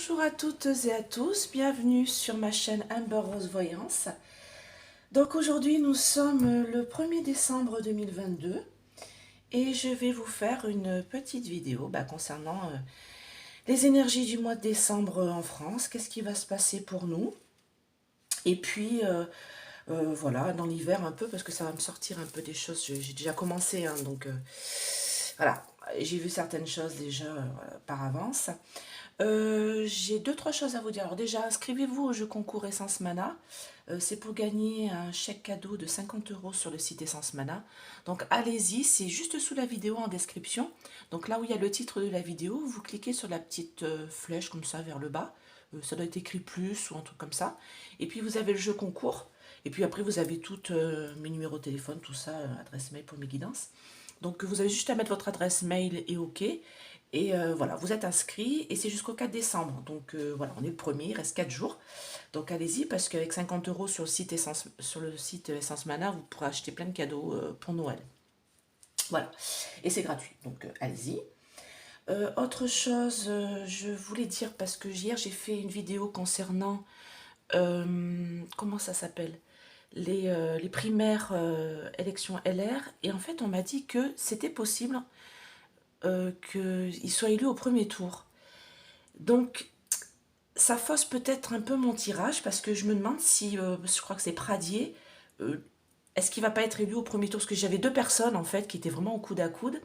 Bonjour à toutes et à tous, bienvenue sur ma chaîne Amber Rose Voyance. Donc aujourd'hui nous sommes le 1er décembre 2022 et je vais vous faire une petite vidéo concernant les énergies du mois de décembre en France, qu'est-ce qui va se passer pour nous. Et puis voilà, dans l'hiver un peu, parce que ça va me sortir un peu des choses, j'ai déjà commencé, hein, donc voilà, j'ai vu certaines choses déjà par avance. J'ai deux, trois choses à vous dire. Alors déjà, inscrivez-vous au jeu concours Essence Mana. C'est pour gagner un chèque cadeau de 50 € sur le site Essence Mana. Donc allez-y, c'est juste sous la vidéo en description. Donc là où il y a le titre de la vidéo, vous cliquez sur la petite flèche comme ça vers le bas. Ça doit être écrit plus ou un truc comme ça. Et puis vous avez le jeu concours. Et puis après vous avez tous mes numéros de téléphone, tout ça, adresse mail pour mes guidances. Donc vous avez juste à mettre votre adresse mail et OK. Et voilà, vous êtes inscrit et c'est jusqu'au 4 décembre. Donc voilà, on est le premier, il reste 4 jours. Donc allez-y parce qu'avec 50 € sur le site Essence Mana, vous pourrez acheter plein de cadeaux pour Noël. Voilà, et c'est gratuit, donc allez-y. Autre chose, je voulais dire, parce que hier j'ai fait une vidéo concernant, comment ça s'appelle, les primaires élections LR. Et en fait on m'a dit que c'était possible qu'il soit élu au premier tour. Donc, ça fausse peut-être un peu mon tirage parce que je me demande si, je crois que c'est Pradier, est-ce qu'il va pas être élu au premier tour? Parce que j'avais deux personnes en fait qui étaient vraiment au coude à coude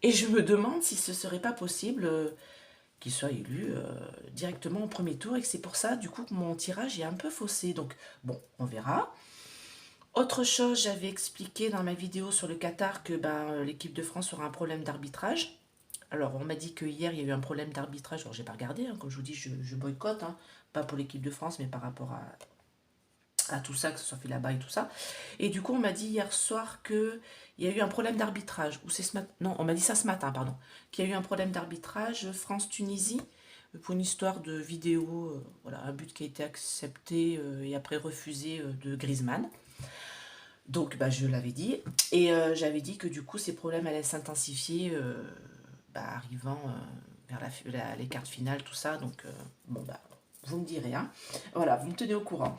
et je me demande si ce serait pas possible qu'il soit élu directement au premier tour et que c'est pour ça du coup que mon tirage est un peu faussé. Donc bon, on verra. Autre chose, j'avais expliqué dans ma vidéo sur le Qatar que l'équipe de France aura un problème d'arbitrage. Alors, on m'a dit que hier il y a eu un problème d'arbitrage. Alors, j'ai pas regardé, hein, comme je vous dis, je boycotte, hein, pas pour l'équipe de France, mais par rapport à tout ça, que ce soit fait là-bas et tout ça. Et du coup, on m'a dit hier soir qu'il y a eu un problème d'arbitrage. Ou c'est ce matin. Non, on m'a dit ça ce matin, pardon. Qu'il y a eu un problème d'arbitrage France-Tunisie pour une histoire de vidéo. Voilà, un but qui a été accepté et après refusé de Griezmann. Donc, je l'avais dit. Et j'avais dit que du coup, ces problèmes allaient s'intensifier arrivant vers les quarts de finale, tout ça. Donc, vous me direz. Hein. Voilà, vous me tenez au courant.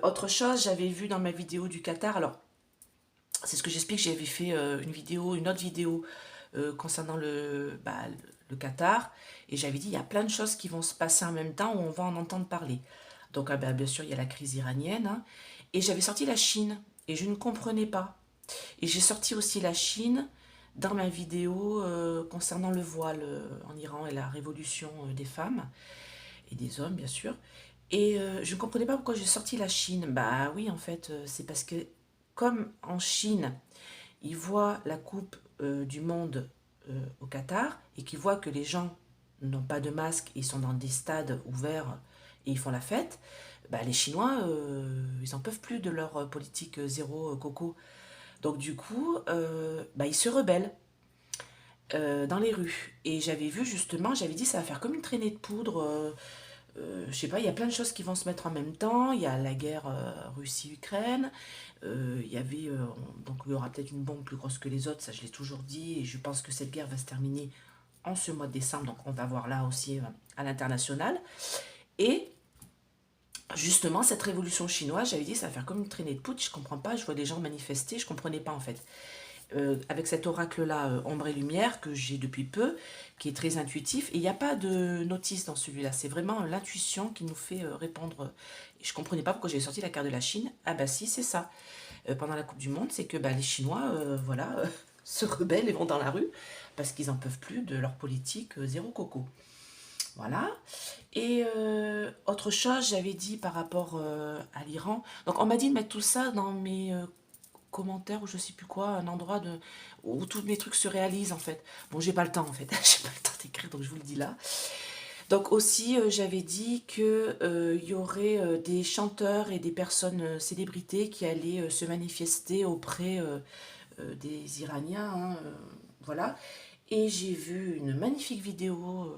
Autre chose, j'avais vu dans ma vidéo du Qatar. Alors, c'est ce que j'explique. J'avais fait une autre vidéo concernant le Qatar. Et j'avais dit, il y a plein de choses qui vont se passer en même temps où on va en entendre parler. Donc, bien sûr, il y a la crise iranienne. Hein, et j'avais sorti la Chine. Et je ne comprenais pas. Et j'ai sorti aussi la Chine dans ma vidéo concernant le voile en Iran et la révolution des femmes et des hommes, bien sûr. Et je ne comprenais pas pourquoi j'ai sorti la Chine. Bah oui, en fait, c'est parce que comme en Chine, ils voient la Coupe du Monde au Qatar et qu'ils voient que les gens n'ont pas de masque, ils sont dans des stades ouverts et ils font la fête, les Chinois, ils n'en peuvent plus de leur politique zéro coco. Donc du coup, ils se rebellent dans les rues. Et j'avais vu justement, j'avais dit ça va faire comme une traînée de poudre. Je sais pas, il y a plein de choses qui vont se mettre en même temps. Il y a la guerre Russie-Ukraine. Il y avait, donc il y aura peut-être une bombe plus grosse que les autres, ça je l'ai toujours dit. Et je pense que cette guerre va se terminer en ce mois de décembre. Donc on va voir là aussi à l'international. Et justement, cette révolution chinoise, j'avais dit ça va faire comme une traînée de poudre. Je comprends pas, je vois des gens manifester, je comprenais pas en fait. Avec cet oracle-là, ombre et lumière, que j'ai depuis peu, qui est très intuitif. Et il n'y a pas de notice dans celui-là. C'est vraiment l'intuition qui nous fait répondre. Et je ne comprenais pas pourquoi j'ai sorti la carte de la Chine. Ah bah si, c'est ça. Pendant la Coupe du Monde, c'est que les Chinois, se rebellent et vont dans la rue parce qu'ils n'en peuvent plus de leur politique zéro coco. Voilà. Et autre chose, j'avais dit par rapport à l'Iran. Donc on m'a dit de mettre tout ça dans mes commentaires ou je sais plus quoi, un endroit où tous mes trucs se réalisent en fait. Bon, j'ai pas le temps en fait, j'ai pas le temps d'écrire donc je vous le dis là. Donc aussi j'avais dit que il y aurait des chanteurs et des personnes célébrités qui allaient se manifester auprès des Iraniens, hein, voilà. Et j'ai vu une magnifique vidéo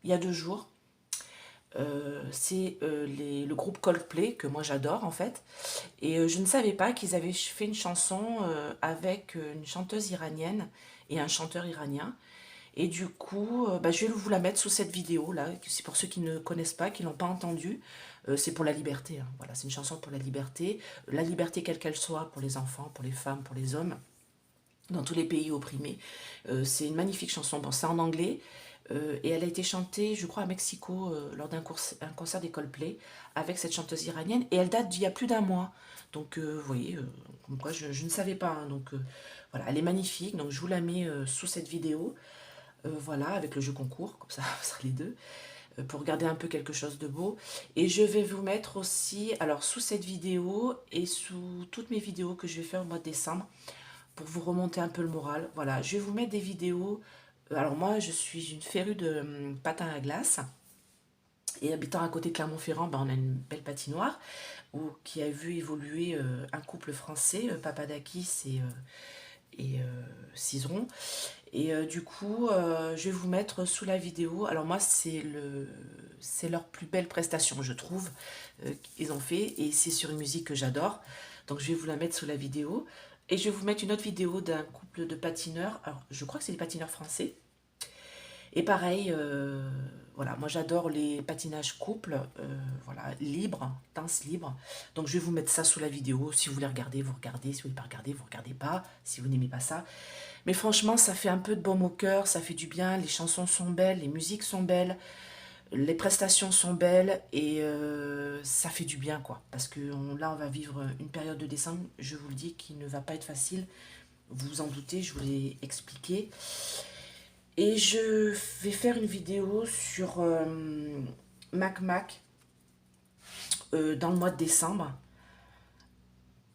il y a 2 jours. C'est le groupe Coldplay que moi j'adore en fait et je ne savais pas qu'ils avaient fait une chanson avec une chanteuse iranienne et un chanteur iranien Et du coup, bah, je vais vous la mettre sous cette vidéo là. C'est pour ceux qui ne connaissent pas, qui l'ont pas entendue. C'est pour la liberté, hein. Voilà, c'est une chanson pour la liberté quelle qu'elle soit, pour les enfants, pour les femmes, pour les hommes, dans tous les pays opprimés. C'est une magnifique chanson. Bon, c'est en anglais. Et elle a été chantée, je crois, à Mexico, lors un concert des Coldplay, avec cette chanteuse iranienne. Et elle date d'il y a plus d'un mois. Donc, vous voyez, comme quoi je ne savais pas, hein. Donc, voilà, elle est magnifique. Donc, je vous la mets sous cette vidéo. Voilà, avec le jeu concours, comme ça, vous serez les deux, pour regarder un peu quelque chose de beau. Et je vais vous mettre aussi, alors, sous cette vidéo et sous toutes mes vidéos que je vais faire au mois de décembre, pour vous remonter un peu le moral. Voilà, je vais vous mettre des vidéos. Alors moi, je suis une férue de patins à glace. Et habitant à côté de Clermont-Ferrand, ben, on a une belle patinoire qui a vu évoluer un couple français, Papadakis et Cizeron. Et du coup, je vais vous mettre sous la vidéo. Alors moi, c'est leur plus belle prestation, je trouve, qu'ils ont fait. Et c'est sur une musique que j'adore. Donc je vais vous la mettre sous la vidéo. Et je vais vous mettre une autre vidéo d'un couple de patineurs. Alors, je crois que c'est des patineurs français. Et pareil, voilà, moi j'adore les patinages couples, voilà, libres, danse libre. Donc je vais vous mettre ça sous la vidéo. Si vous voulez regarder, vous regardez. Si vous ne voulez pas regarder, vous ne regardez pas. Si vous n'aimez pas ça. Mais franchement, ça fait un peu de baume au cœur, ça fait du bien. Les chansons sont belles, les musiques sont belles, les prestations sont belles et ça fait du bien, quoi. Parce que là, on va vivre une période de décembre, je vous le dis, qui ne va pas être facile. Vous vous en doutez, je vous l'ai expliqué. Et je vais faire une vidéo sur Mac Mac dans le mois de décembre.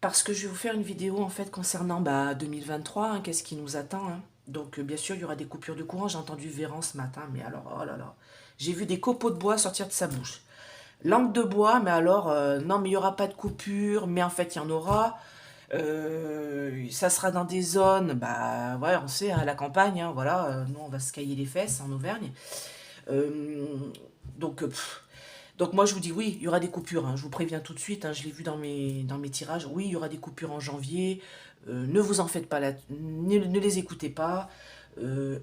Parce que je vais vous faire une vidéo en fait concernant 2023, hein, qu'est-ce qui nous attend, hein. Donc bien sûr, il y aura des coupures de courant. J'ai entendu Véran ce matin, mais alors, oh là là. J'ai vu des copeaux de bois sortir de sa bouche. Langue de bois, mais alors, non, mais il n'y aura pas de coupure, mais en fait, il y en aura. Ça sera dans des zones, bah ouais, on sait, à la campagne, hein, voilà, nous on va se cailler les fesses en Auvergne. Euh, donc moi je vous dis oui, il y aura des coupures, hein, je vous préviens tout de suite, hein, je l'ai vu dans mes tirages, oui, il y aura des coupures en janvier, ne vous en faites pas, ne les écoutez pas.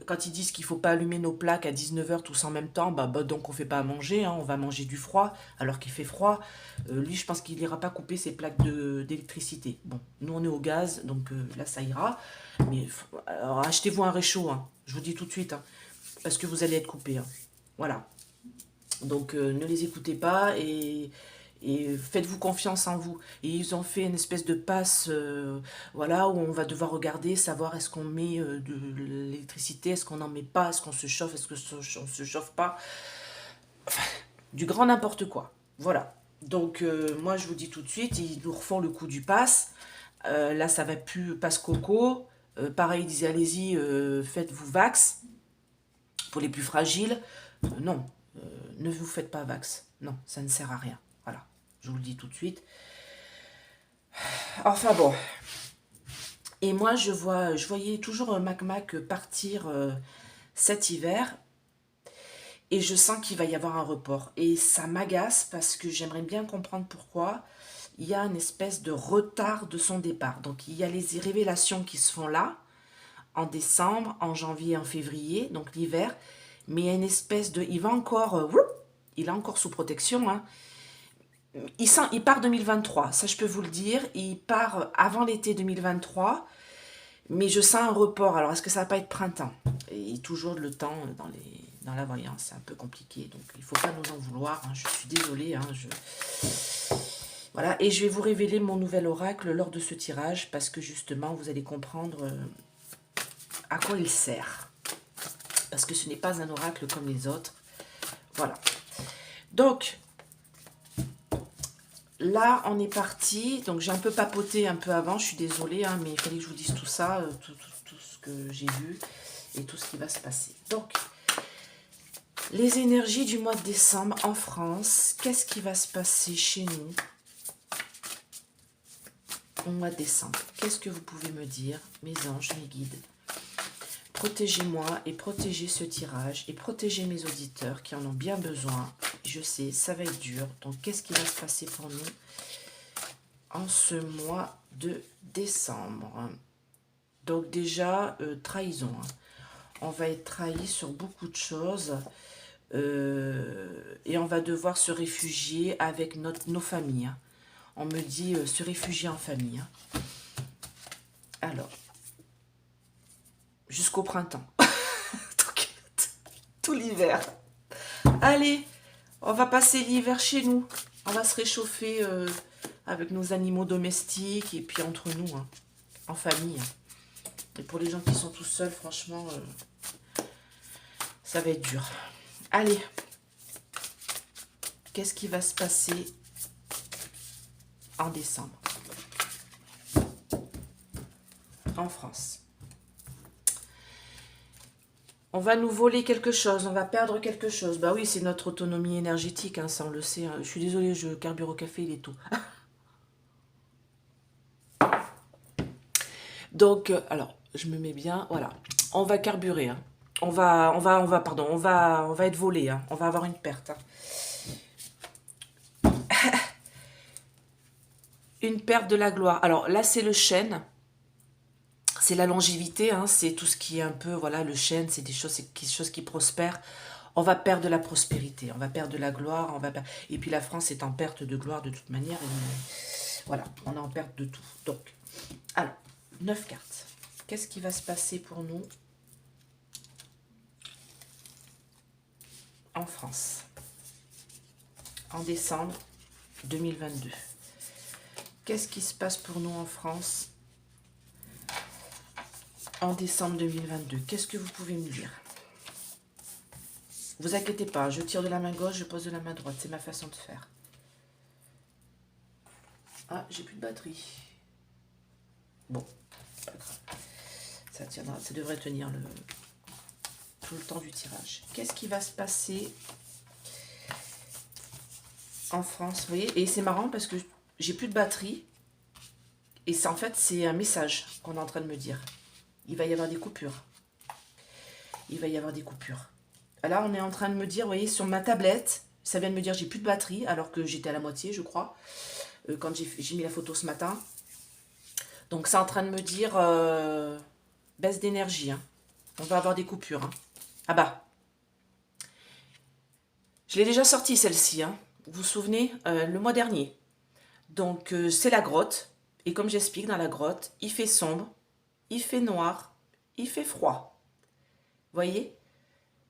Quand ils disent qu'il ne faut pas allumer nos plaques à 19 h tous en même temps, donc on ne fait pas à manger, hein, on va manger du froid alors qu'il fait froid. Lui, je pense qu'il n'ira pas couper ses plaques d'électricité. Bon, nous on est au gaz, donc là ça ira. Mais alors, achetez-vous un réchaud, hein, je vous dis tout de suite, hein, parce que vous allez être coupé, hein. Voilà. Donc ne les écoutez pas et faites-vous confiance en vous. Et ils ont fait une espèce de passe, voilà, où on va devoir regarder, savoir est-ce qu'on met de l'électricité, est-ce qu'on n'en met pas, est-ce qu'on se chauffe, est-ce qu'on ne se chauffe pas. Enfin, du grand n'importe quoi. Voilà. Donc moi je vous dis tout de suite, ils nous refont le coup du pass. Là ça va plus passe coco. Pareil, ils disaient allez-y, faites-vous vax pour les plus fragiles. Non, ne vous faites pas vax. Non, ça ne sert à rien. Voilà, je vous le dis tout de suite. Enfin bon. Et moi, je voyais toujours Mac Mac partir cet hiver. Et je sens qu'il va y avoir un report. Et ça m'agace parce que j'aimerais bien comprendre pourquoi il y a une espèce de retard de son départ. Donc il y a les révélations qui se font là, en décembre, en janvier, en février, donc l'hiver. Mais il y a une espèce de... Il va encore... il est encore sous protection, hein. Il part 2023, ça je peux vous le dire. Il part avant l'été 2023, mais je sens un report. Alors est-ce que ça va pas être printemps? Et toujours le temps dans la voyance, c'est un peu compliqué, donc il ne faut pas nous en vouloir, hein. Je suis désolée, hein, voilà, et je vais vous révéler mon nouvel oracle lors de ce tirage, parce que justement, vous allez comprendre à quoi il sert. Parce que ce n'est pas un oracle comme les autres. Voilà. Donc, là, on est parti. Donc, j'ai un peu papoté un peu avant, je suis désolée, hein, mais il fallait que je vous dise tout ça, tout ce que j'ai vu et tout ce qui va se passer. Donc, les énergies du mois de décembre en France, qu'est-ce qui va se passer chez nous au mois de décembre? Qu'est-ce que vous pouvez me dire, mes anges, mes guides? Protégez-moi et protégez ce tirage et protégez mes auditeurs qui en ont bien besoin. Je sais, ça va être dur. Donc, qu'est-ce qui va se passer pour nous en ce mois de décembre? Donc, déjà, trahison. On va être trahi sur beaucoup de choses. Et on va devoir se réfugier avec nos familles, hein. On me dit se réfugier en famille, hein. Alors, jusqu'au printemps. Donc, tout l'hiver. Allez, on va passer l'hiver chez nous. On va se réchauffer avec nos animaux domestiques et puis entre nous, hein, en famille, hein. Et pour les gens qui sont tout seuls, franchement, ça va être dur. Allez, qu'est-ce qui va se passer en décembre en France? On va nous voler quelque chose, on va perdre quelque chose. Bah oui, c'est notre autonomie énergétique, hein, ça on le sait, hein. Je suis désolée, je carbure au café, il est tôt. Donc, alors, je me mets bien, voilà. On va carburer, hein. Pardon, on va être volé, hein. On va avoir une perte, hein. Une perte de la gloire. Alors là, c'est le chêne. C'est la longévité, hein, c'est tout ce qui est un peu, voilà, le chêne, c'est des choses, c'est quelque chose qui prospère. On va perdre de la prospérité, on va perdre de la gloire, et puis la France est en perte de gloire de toute manière. Voilà, on est en perte de tout. Donc, alors, 9 cartes. Qu'est-ce qui va se passer pour nous en France en décembre 2022? Qu'est-ce qui se passe pour nous en France en décembre 2022? Qu'est-ce que vous pouvez me dire? Vous inquiétez pas, je tire de la main gauche, je pose de la main droite. C'est ma façon de faire. Ah, j'ai plus de batterie. Bon, pas grave. Ça tiendra, ça devrait tenir tout le temps du tirage. Qu'est-ce qui va se passer en France? Vous voyez, et c'est marrant parce que j'ai plus de batterie. Et ça, en fait, c'est un message qu'on est en train de me dire. Il va y avoir des coupures. Il va y avoir des coupures. Là, on est en train de me dire, vous voyez, sur ma tablette, ça vient de me dire j'ai plus de batterie, alors que j'étais à la moitié, je crois, quand j'ai mis la photo ce matin. Donc, c'est en train de me dire baisse d'énergie, hein. On va avoir des coupures, hein. Ah bah, je l'ai déjà sortie celle-ci, hein. Vous vous souvenez, le mois dernier. Donc, c'est la grotte. Et comme j'explique dans la grotte, il fait sombre, il fait noir, il fait froid. Voyez?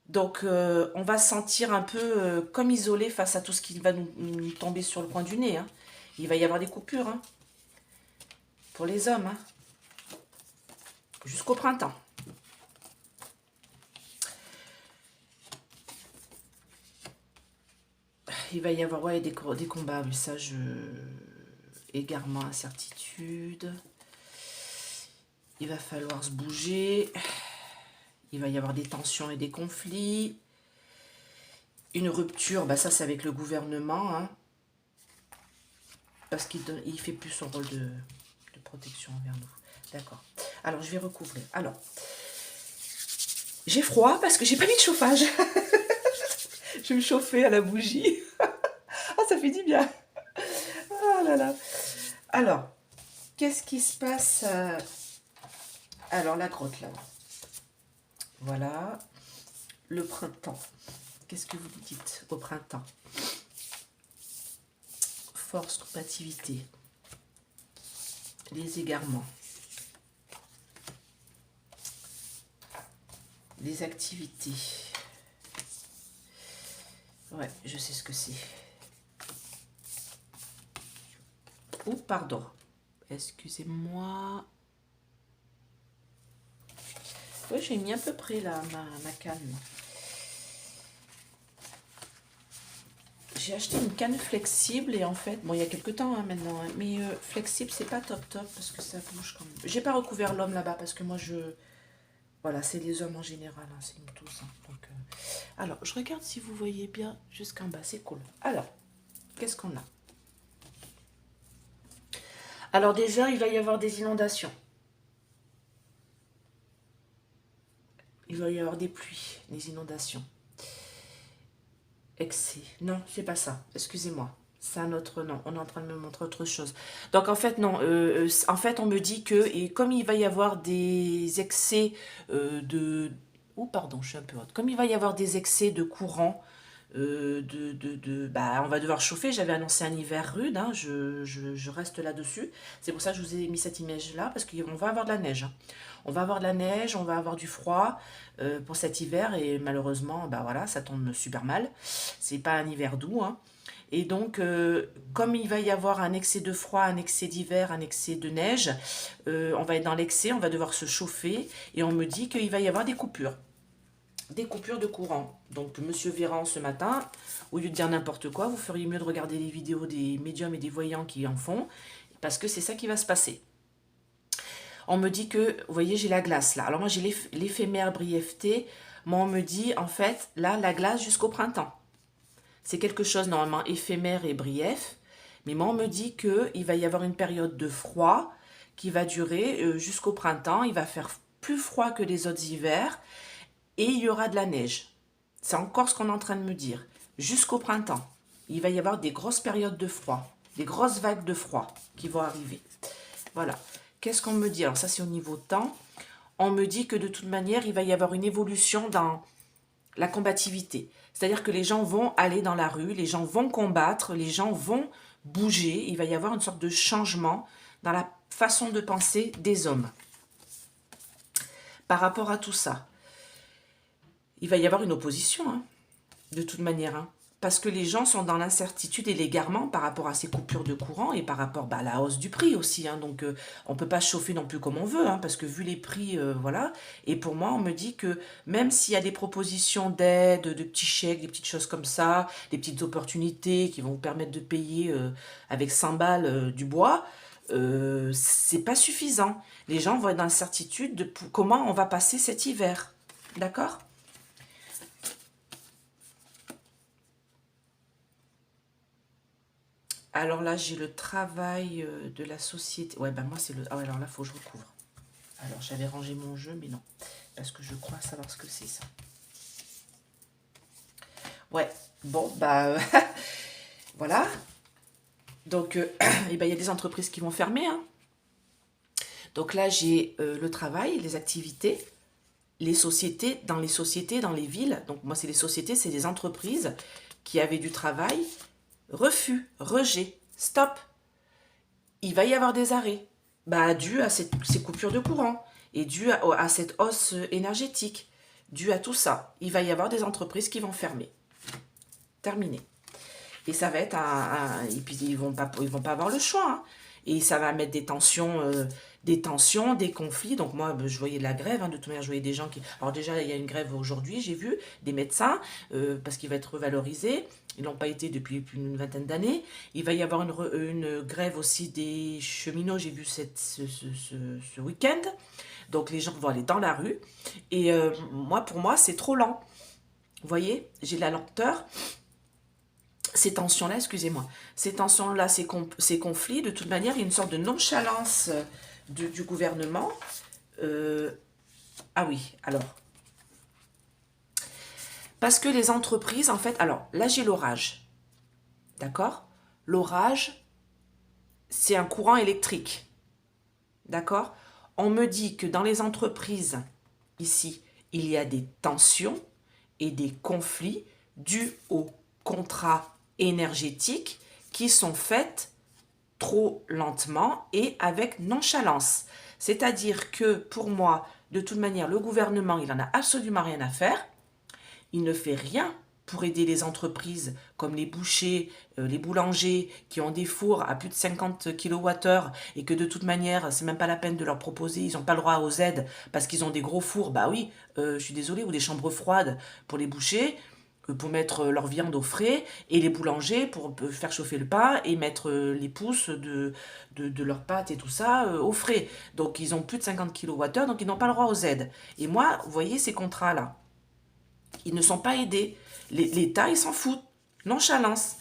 Donc, on va se sentir un peu comme isolé face à tout ce qui va nous tomber sur le coin du nez, hein. Il va y avoir des coupures, hein, pour les hommes, hein, jusqu'au printemps. Il va y avoir, ouais, des combats, mais ça, égarement, incertitude. Il va falloir se bouger. Il va y avoir des tensions et des conflits. Une rupture, bah ça c'est avec le gouvernement, hein, parce qu'il ne fait plus son rôle de protection envers nous. D'accord. Alors je vais recouvrir. Alors, j'ai froid parce que j'ai pas mis de chauffage. Je vais me chauffer à la bougie. Ah, ça fait du bien. Oh là là. Alors, qu'est-ce qui se passe alors, la grotte là. Voilà. Le printemps. Qu'est-ce que vous dites au printemps? Force, combativité. Les égarements. Les activités. Ouais, je sais ce que c'est. Oh, pardon. Excusez-moi. Oui, j'ai mis à peu près là ma canne. J'ai acheté une canne flexible et en fait, bon, il y a quelques temps hein, maintenant, hein, mais flexible, c'est pas top parce que ça bouge quand même. J'ai pas recouvert l'homme là-bas parce que moi, voilà, c'est les hommes en général, hein, c'est nous tous. Hein, donc, alors, je regarde si vous voyez bien jusqu'en bas, c'est cool. Alors, qu'est-ce qu'on a? Alors déjà, il va y avoir des inondations. Il va y avoir des pluies, des inondations. Excès. Non, c'est pas ça. Excusez-moi. C'est un autre nom. On est en train de me montrer autre chose. Donc en fait, non. En fait, on me dit que, et comme il va y avoir des excès de... ou pardon, je suis un peu haute. Comme il va y avoir des excès de courant, bah, on va devoir chauffer. J'avais annoncé un hiver rude, hein, je reste là-dessus. C'est pour ça que je vous ai mis cette image-là, parce qu'on va avoir de la neige, hein. On va avoir de la neige, on va avoir du froid pour cet hiver, et malheureusement, bah voilà, ça tombe super mal. C'est pas un hiver doux, hein. Et donc, comme il va y avoir un excès de froid, un excès d'hiver, un excès de neige, on va être dans l'excès, on va devoir se chauffer, et on me dit qu'il va y avoir des coupures. Des coupures de courant. Donc, Monsieur Véran, ce matin, au lieu de dire n'importe quoi, vous feriez mieux de regarder les vidéos des médiums et des voyants qui en font, parce que c'est ça qui va se passer. On me dit que, vous voyez, j'ai la glace là. Alors moi, j'ai l'éphémère brièveté. Moi, on me dit, en fait, là, la glace jusqu'au printemps. C'est quelque chose normalement éphémère et brief. Mais moi, on me dit qu'il va y avoir une période de froid qui va durer jusqu'au printemps. Il va faire plus froid que les autres hivers et il y aura de la neige. C'est encore ce qu'on est en train de me dire. Jusqu'au printemps, il va y avoir des grosses périodes de froid, des grosses vagues de froid qui vont arriver. Voilà. Qu'est-ce qu'on me dit? Alors ça, c'est au niveau temps. On me dit que de toute manière, il va y avoir une évolution dans la combativité. C'est-à-dire que les gens vont aller dans la rue, les gens vont combattre, les gens vont bouger. Il va y avoir une sorte de changement dans la façon de penser des hommes. Par rapport à tout ça, il va y avoir une opposition, hein, de toute manière, hein, parce que les gens sont dans l'incertitude et l'égarement par rapport à ces coupures de courant et par rapport à la hausse du prix aussi, hein, donc on ne peut pas chauffer non plus comme on veut, hein, parce que vu les prix, voilà, et pour moi on me dit que même s'il y a des propositions d'aide, de petits chèques, des petites choses comme ça, des petites opportunités qui vont vous permettre de payer avec 100 balles du bois, c'est pas suffisant. Les gens vont être dans l'incertitude de comment on va passer cet hiver, d'accord ? Alors là, j'ai le travail de la société. Ouais, ben moi, c'est le... Ah ouais, alors là, il faut que je recouvre. Alors, j'avais rangé mon jeu, mais non. Parce que je crois savoir ce que c'est, ça. Ouais, bon, bah... voilà. Donc, eh ben, il y a des entreprises qui vont fermer, hein. Donc là, j'ai le travail, les activités, les sociétés, dans les villes. Donc, moi, c'est les sociétés, c'est des entreprises qui avaient du travail. Refus, rejet, stop. Il va y avoir des arrêts, bah, dû à ces coupures de courant et dû à cette hausse énergétique, dû à tout ça. Il va y avoir des entreprises qui vont fermer. Terminé. Et ça va être et puis ils vont pas avoir le choix, hein. Et ça va mettre des tensions, des conflits. Donc moi, je voyais de la grève, hein. De toute manière, je voyais des gens qui... Alors déjà, il y a une grève aujourd'hui, j'ai vu, des médecins, parce qu'il va être revalorisé. Ils n'ont pas été depuis plus d'une vingtaine d'années. Il va y avoir une grève aussi des cheminots, j'ai vu ce week-end. Donc les gens vont aller dans la rue. Et pour moi, c'est trop lent. Vous voyez, j'ai la lenteur. Ces tensions-là, excusez-moi, ces tensions-là, ces conflits, de toute manière, il y a une sorte de nonchalance du gouvernement. Ah oui, alors. Parce que les entreprises, en fait, alors là, j'ai l'orage. D'accord? L'orage, c'est un courant électrique. D'accord? On me dit que dans les entreprises, ici, il y a des tensions et des conflits dus aux contrats énergétiques qui sont faites trop lentement et avec nonchalance. C'est-à-dire que pour moi, de toute manière, le gouvernement, il n'en a absolument rien à faire. Il ne fait rien pour aider les entreprises comme les bouchers, les boulangers qui ont des fours à plus de 50 kWh et que de toute manière, c'est même pas la peine de leur proposer, ils n'ont pas le droit aux aides parce qu'ils ont des gros fours, bah oui, je suis désolée, ou des chambres froides pour les bouchers, pour mettre leur viande au frais, et les boulangers pour faire chauffer le pain et mettre les pousses de leurs pâtes et tout ça au frais. Donc ils ont plus de 50 kWh, donc ils n'ont pas le droit aux aides. Et moi, vous voyez ces contrats-là, ils ne sont pas aidés. L'État, il s'en fout. Nonchalance.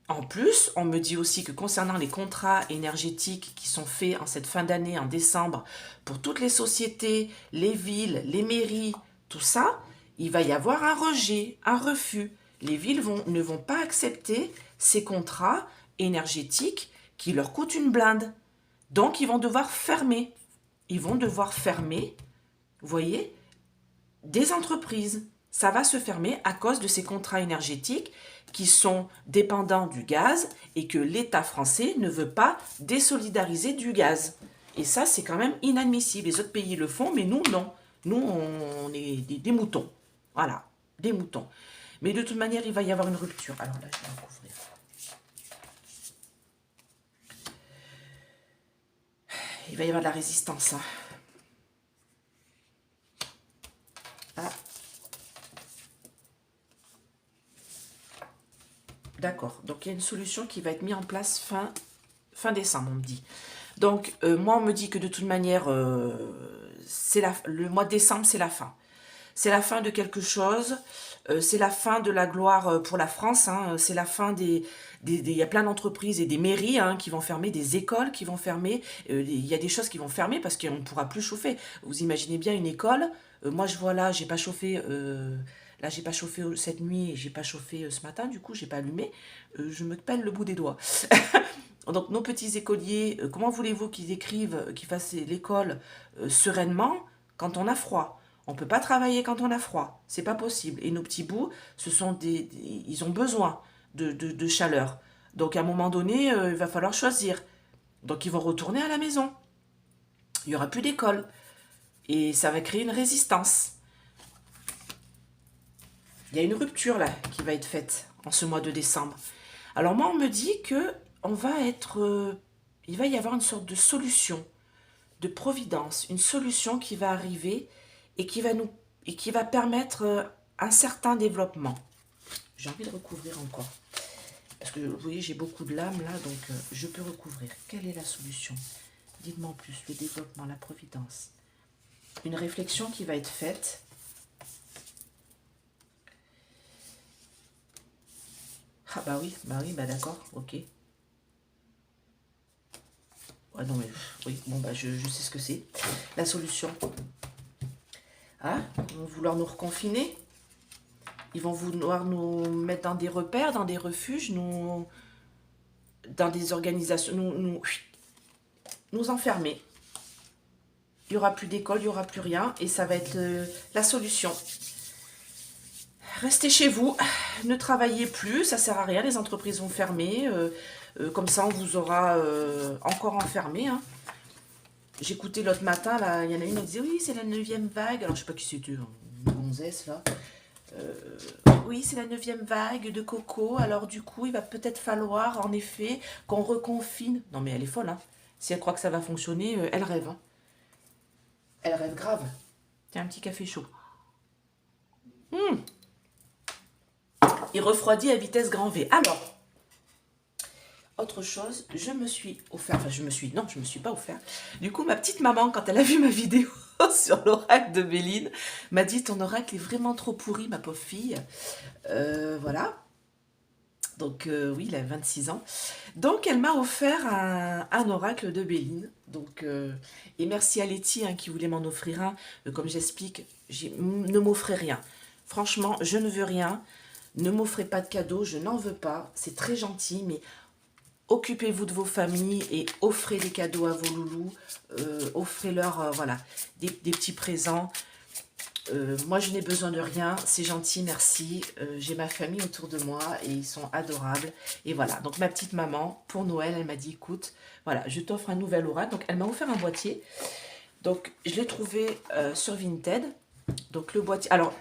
En plus, on me dit aussi que concernant les contrats énergétiques qui sont faits en cette fin d'année, en décembre, pour toutes les sociétés, les villes, les mairies, tout ça, il va y avoir un rejet, un refus. Les villes ne vont pas accepter ces contrats énergétiques qui leur coûtent une blinde. Donc, ils vont devoir fermer. Ils vont devoir fermer, vous voyez, des entreprises. Ça va se fermer à cause de ces contrats énergétiques qui sont dépendants du gaz et que l'État français ne veut pas désolidariser du gaz. Et ça, c'est quand même inadmissible. Les autres pays le font, mais nous, non. Nous, on est des moutons. Voilà, des moutons. Mais de toute manière, il va y avoir une rupture. Alors là, je vais recouvrir. Il va y avoir de la résistance. Hein. Ah. D'accord. Donc, il y a une solution qui va être mise en place fin décembre, on me dit. Donc, moi, on me dit que de toute manière, le mois de décembre, c'est la fin. C'est la fin de quelque chose. C'est la fin de la gloire pour la France. Hein. C'est la fin il y a plein d'entreprises et des mairies hein, qui vont fermer, des écoles qui vont fermer. Il y a des choses qui vont fermer parce qu'on ne pourra plus chauffer. Vous imaginez bien une école. Moi, je vois là, j'ai pas chauffé. Là, j'ai pas chauffé cette nuit et j'ai pas chauffé ce matin. Du coup, j'ai pas allumé. Je me pèle le bout des doigts. Donc, nos petits écoliers, comment voulez-vous qu'ils écrivent, qu'ils fassent l'école sereinement quand on a froid? On ne peut pas travailler quand on a froid, c'est pas possible. Et nos petits bouts, ils ont besoin de chaleur. Donc à un moment donné, il va falloir choisir. Donc ils vont retourner à la maison. Il n'y aura plus d'école. Et ça va créer une résistance. Il y a une rupture là qui va être faite en ce mois de décembre. Alors moi, on me dit que il va y avoir une sorte de solution, de providence, une solution qui va arriver et qui va permettre un certain développement. J'ai envie de recouvrir encore. Parce que vous voyez, j'ai beaucoup de lames là, donc je peux recouvrir. Quelle est la solution? Dites-moi en plus, le développement, la providence. Une réflexion qui va être faite. Ah bah oui, bah d'accord, ok. Ah non mais, oui, bon bah je sais ce que c'est. La solution. Ah, ils vont vouloir nous reconfiner. Ils vont vouloir nous mettre dans des repères, dans des refuges, dans des organisations, nous enfermer. Il n'y aura plus d'école, il n'y aura plus rien. Et ça va être la solution. Restez chez vous, ne travaillez plus, ça ne sert à rien, les entreprises vont fermer. Comme ça, on vous aura encore enfermé. Hein. J'écoutais l'autre matin, là, il y en a une qui disait oui, c'est la 9e vague. Alors, je sais pas qui c'était, une gonzesse là. Oui, c'est la 9e vague de coco. Alors, du coup, il va peut-être falloir, en effet, qu'on reconfine. Non, mais elle est folle, hein. Si elle croit que ça va fonctionner, elle rêve. Hein. Elle rêve grave. Tiens, un petit café chaud. Il refroidit à vitesse grand V. Alors, autre chose, je me suis offert, enfin je me suis pas offert. Du coup, ma petite maman, quand elle a vu ma vidéo sur l'oracle de Béline, m'a dit ton oracle est vraiment trop pourri, ma pauvre fille. Voilà. Donc oui, il a 26 ans. Donc elle m'a offert un oracle de Béline. Donc, et merci à Letty hein, qui voulait m'en offrir un. Comme j'explique, ne m'offrez rien. Franchement, je ne veux rien. Ne m'offrez pas de cadeaux, je n'en veux pas. C'est très gentil, mais occupez-vous de vos familles et offrez des cadeaux à vos loulous. Offrez-leur voilà, des petits présents. Moi, je n'ai besoin de rien. C'est gentil, merci. J'ai ma famille autour de moi et ils sont adorables. Et voilà, donc ma petite maman, pour Noël, elle m'a dit, écoute, voilà, je t'offre un nouvel oracle. Donc, elle m'a offert un boîtier. Donc, je l'ai trouvé sur Vinted. Donc, le boîtier... Alors,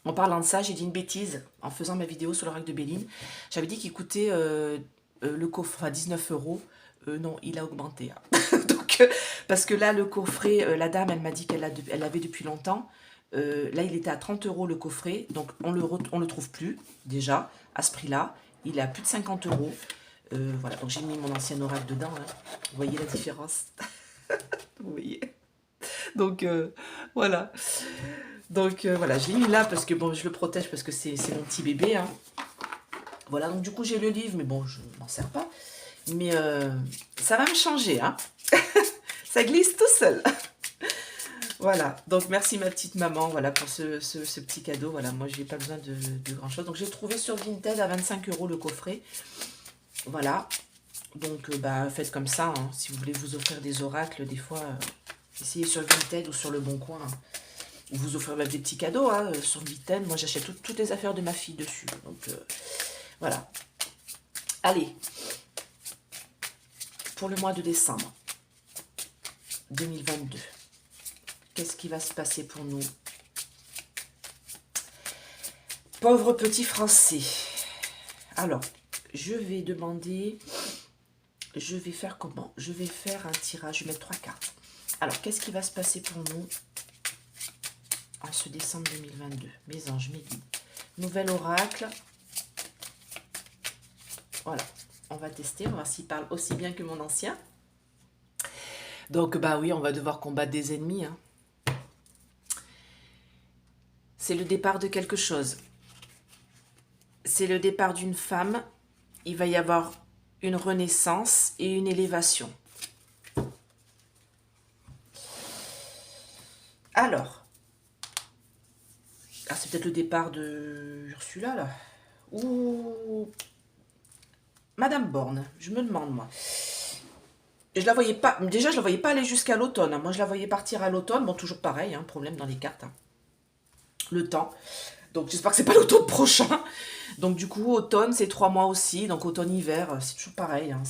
en parlant de ça, j'ai dit une bêtise en faisant ma vidéo sur l'oracle de Béline. J'avais dit qu'il coûtait le coffre, enfin 19 euros. Non, il a augmenté. Hein. Donc, parce que là, le coffret, la dame, elle m'a dit qu'elle l'avait depuis longtemps. Là, il était à 30 euros le coffret. Donc, on le trouve plus, déjà, à ce prix-là. Il est à plus de 50 euros. Voilà, donc j'ai mis mon ancien oracle dedans. Hein. Vous voyez la différence? Vous voyez? Donc, voilà. Donc voilà, je l'ai mis là parce que bon, je le protège parce que c'est mon petit bébé. Hein. Voilà, donc du coup j'ai le livre, mais bon, je m'en sers pas. Mais ça va me changer, hein. Ça glisse tout seul. Voilà, donc merci ma petite maman, voilà, pour ce petit cadeau. Voilà, moi j'ai pas besoin de grand chose. Donc j'ai trouvé sur Vinted à 25 euros le coffret. Voilà, donc bah faites comme ça, hein. Si vous voulez vous offrir des oracles, des fois, essayez sur Vinted ou sur Le Bon Coin. Hein. Ou vous offrez même des petits cadeaux hein, sur Vitaine. Moi, j'achète toutes les affaires de ma fille dessus. Donc, voilà. Allez. Pour le mois de décembre 2022. Qu'est-ce qui va se passer pour nous? Pauvre petit Français. Alors, je vais demander... Je vais faire comment? Je vais faire un tirage. Je vais mettre 3 cartes. Alors, qu'est-ce qui va se passer pour nous en ce décembre 2022? Mes anges, mes guides. Nouvel oracle. Voilà. On va tester. On va voir s'il parle aussi bien que mon ancien. Donc, bah oui, on va devoir combattre des ennemis. Hein. C'est le départ de quelque chose. C'est le départ d'une femme. Il va y avoir une renaissance et une élévation. Alors, c'est peut-être le départ de Ursula, là. Ou Madame Borne, je me demande, moi. Je la voyais pas, déjà, je la voyais pas aller jusqu'à l'automne. Hein. Moi, je la voyais partir à l'automne. Bon, toujours pareil, hein, problème dans les cartes. Hein. Le temps. Donc, j'espère que c'est pas l'automne prochain. Donc, du coup, automne, c'est 3 mois aussi. Donc, automne-hiver, c'est toujours pareil. Hein,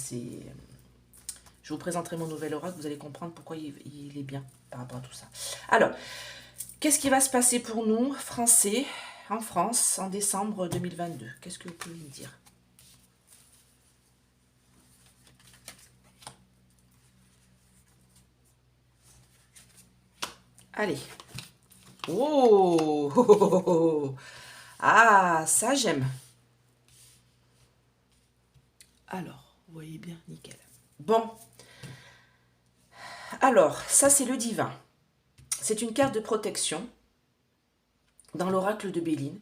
je vous présenterai mon nouvel oracle. Vous allez comprendre pourquoi il est bien par rapport à tout ça. Alors, qu'est-ce qui va se passer pour nous, Français, en France, en décembre 2022? Qu'est-ce que vous pouvez me dire? Allez. Oh, oh, oh, oh. Ah, ça j'aime. Alors, vous voyez bien, nickel. Bon. Alors, ça c'est le divin. C'est une carte de protection dans l'oracle de Béline.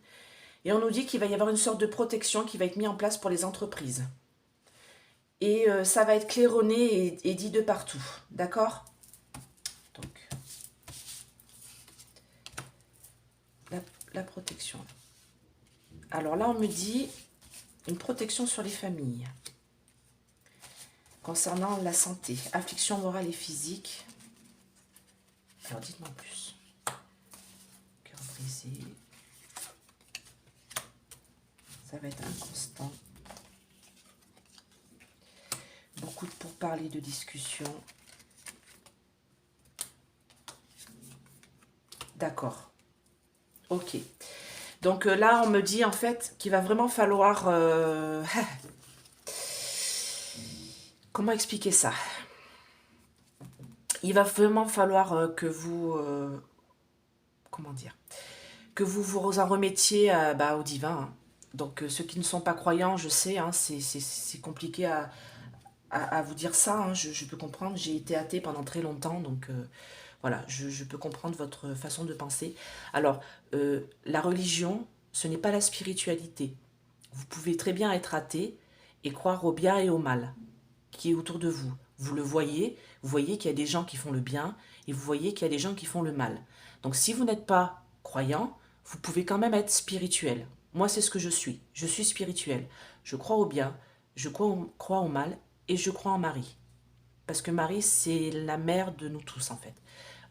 Et on nous dit qu'il va y avoir une sorte de protection qui va être mise en place pour les entreprises. Et ça va être claironné et dit de partout. D'accord? Donc, la protection. Alors là, on me dit une protection sur les familles. Concernant la santé, affliction morale et physique. Alors, dites-moi plus. Cœur brisé. Ça va être inconstant. Beaucoup de pourparlers, de discussions. D'accord. Ok. Donc là, on me dit en fait qu'il va vraiment falloir... Comment expliquer ça? Il va vraiment falloir que vous... comment dire? Que vous vous en remettiez au divin. Hein. Donc ceux qui ne sont pas croyants, je sais, hein, c'est compliqué à vous dire ça. Hein, je peux comprendre, j'ai été athée pendant très longtemps, donc voilà, je peux comprendre votre façon de penser. Alors, la religion, ce n'est pas la spiritualité. Vous pouvez très bien être athée et croire au bien et au mal qui est autour de vous. Vous le voyez, vous voyez qu'il y a des gens qui font le bien et vous voyez qu'il y a des gens qui font le mal. Donc si vous n'êtes pas croyant, vous pouvez quand même être spirituel. Moi, c'est ce que je suis. Je suis spirituel. Je crois au bien, je crois au mal et je crois en Marie. Parce que Marie, c'est la mère de nous tous, en fait.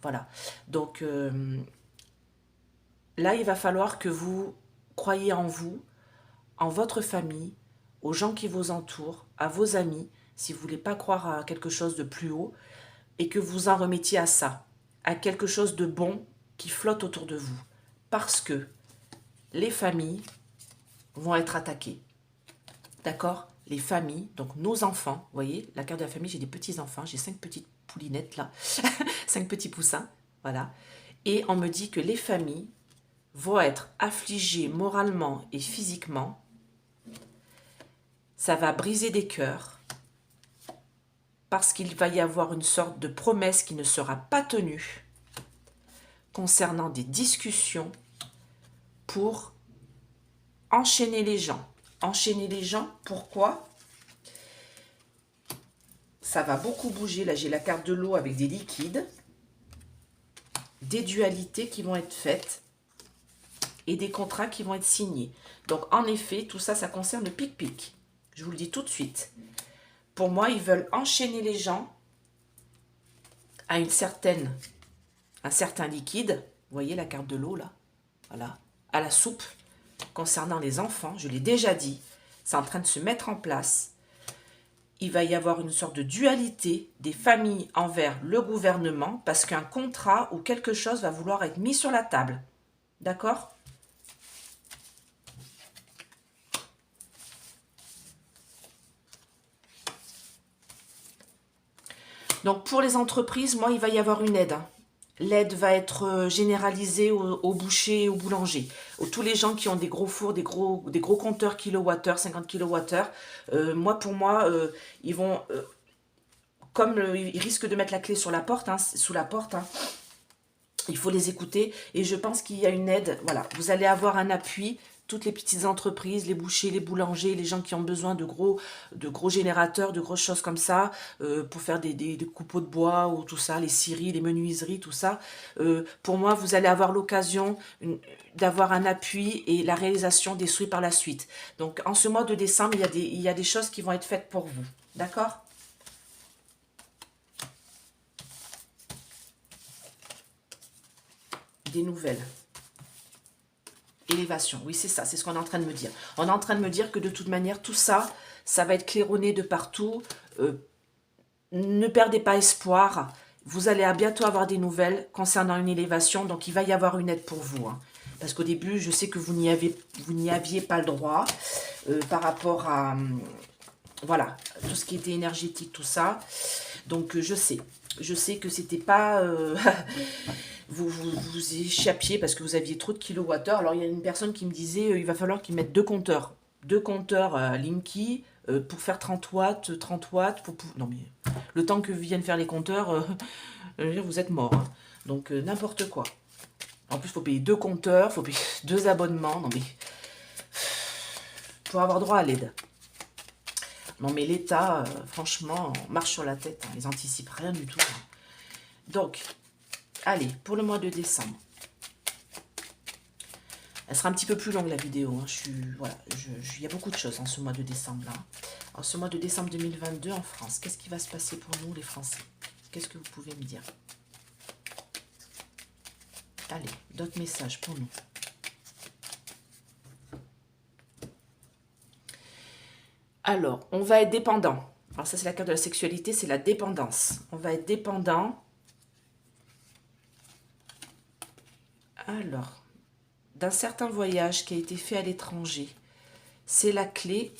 Voilà. Donc là, il va falloir que vous croyiez en vous, en votre famille, aux gens qui vous entourent, à vos amis, si vous ne voulez pas croire à quelque chose de plus haut, et que vous en remettiez à ça, à quelque chose de bon qui flotte autour de vous. Parce que les familles vont être attaquées. D'accord? Les familles, donc nos enfants, vous voyez, la carte de la famille, j'ai des petits-enfants, j'ai 5 petites poulinettes là, 5 petits poussins, voilà. Et on me dit que les familles vont être affligées moralement et physiquement. Ça va briser des cœurs parce qu'il va y avoir une sorte de promesse qui ne sera pas tenue concernant des discussions pour enchaîner les gens. Enchaîner les gens, pourquoi? Ça va beaucoup bouger. Là, j'ai la carte de l'eau avec des liquides, des dualités qui vont être faites et des contrats qui vont être signés. Donc, en effet, tout ça, ça concerne le pic-pic. Je vous le dis tout de suite. Pour moi, ils veulent enchaîner les gens à un certain liquide Vous voyez la carte de l'eau, là? Voilà. À la soupe, concernant les enfants, je l'ai déjà dit, c'est en train de se mettre en place. Il va y avoir une sorte de dualité des familles envers le gouvernement parce qu'un contrat ou quelque chose va vouloir être mis sur la table. D'accord? Donc, pour les entreprises, moi, il va y avoir une aide. L'aide va être généralisée aux bouchers et aux boulangers. Tous les gens qui ont des gros fours, des gros compteurs kilowattheures, 50 kilowattheures. Pour moi, ils vont... comme ils risquent de mettre la clé sur la porte, sous la porte, il faut les écouter. Et je pense qu'il y a une aide. Voilà, vous allez avoir un appui. Toutes les petites entreprises, les bouchers, les boulangers, les gens qui ont besoin de gros générateurs, de grosses choses comme ça, pour faire des coupeaux de bois ou tout ça, les scieries, les menuiseries, tout ça. Pour moi, vous allez avoir l'occasion d'avoir un appui et la réalisation des souhaits par la suite. Donc, en ce mois de décembre, il y a des choses qui vont être faites pour vous. D'accord ? Des nouvelles. Élévation, oui c'est ça, c'est ce qu'on est en train de me dire. On est en train de me dire que de toute manière, tout ça, ça va être claironné de partout. Ne perdez pas espoir. Vous allez bientôt avoir des nouvelles concernant une élévation, donc il va y avoir une aide pour vous. Parce qu'au début, je sais que vous n'y aviez pas le droit par rapport à voilà, tout ce qui était énergétique, tout ça. Donc je sais que c'était pas... vous échappiez parce que vous aviez trop de kilowattheures. Alors, il y a une personne qui me disait il va falloir qu'ils mettent deux compteurs. Deux compteurs Linky pour faire 30 watts, 30 watts. Non, mais le temps que viennent faire les compteurs, vous êtes mort. Donc, n'importe quoi. En plus, il faut payer deux compteurs, il faut payer deux abonnements. Non, mais... pour avoir droit à l'aide. Non, mais l'État, franchement, marche sur la tête. Ils anticipent rien du tout. Donc... allez, pour le mois de décembre. Elle sera un petit peu plus longue la vidéo. Il y a beaucoup de choses en ce mois de décembre. Là. En ce mois de décembre 2022 en France, qu'est-ce qui va se passer pour nous les Français? Qu'est-ce que vous pouvez me dire? Allez, d'autres messages pour nous. Alors, on va être dépendant. Alors ça, c'est la carte de la sexualité, c'est la dépendance. On va être dépendant. Alors, d'un certain voyage qui a été fait à l'étranger, c'est la clé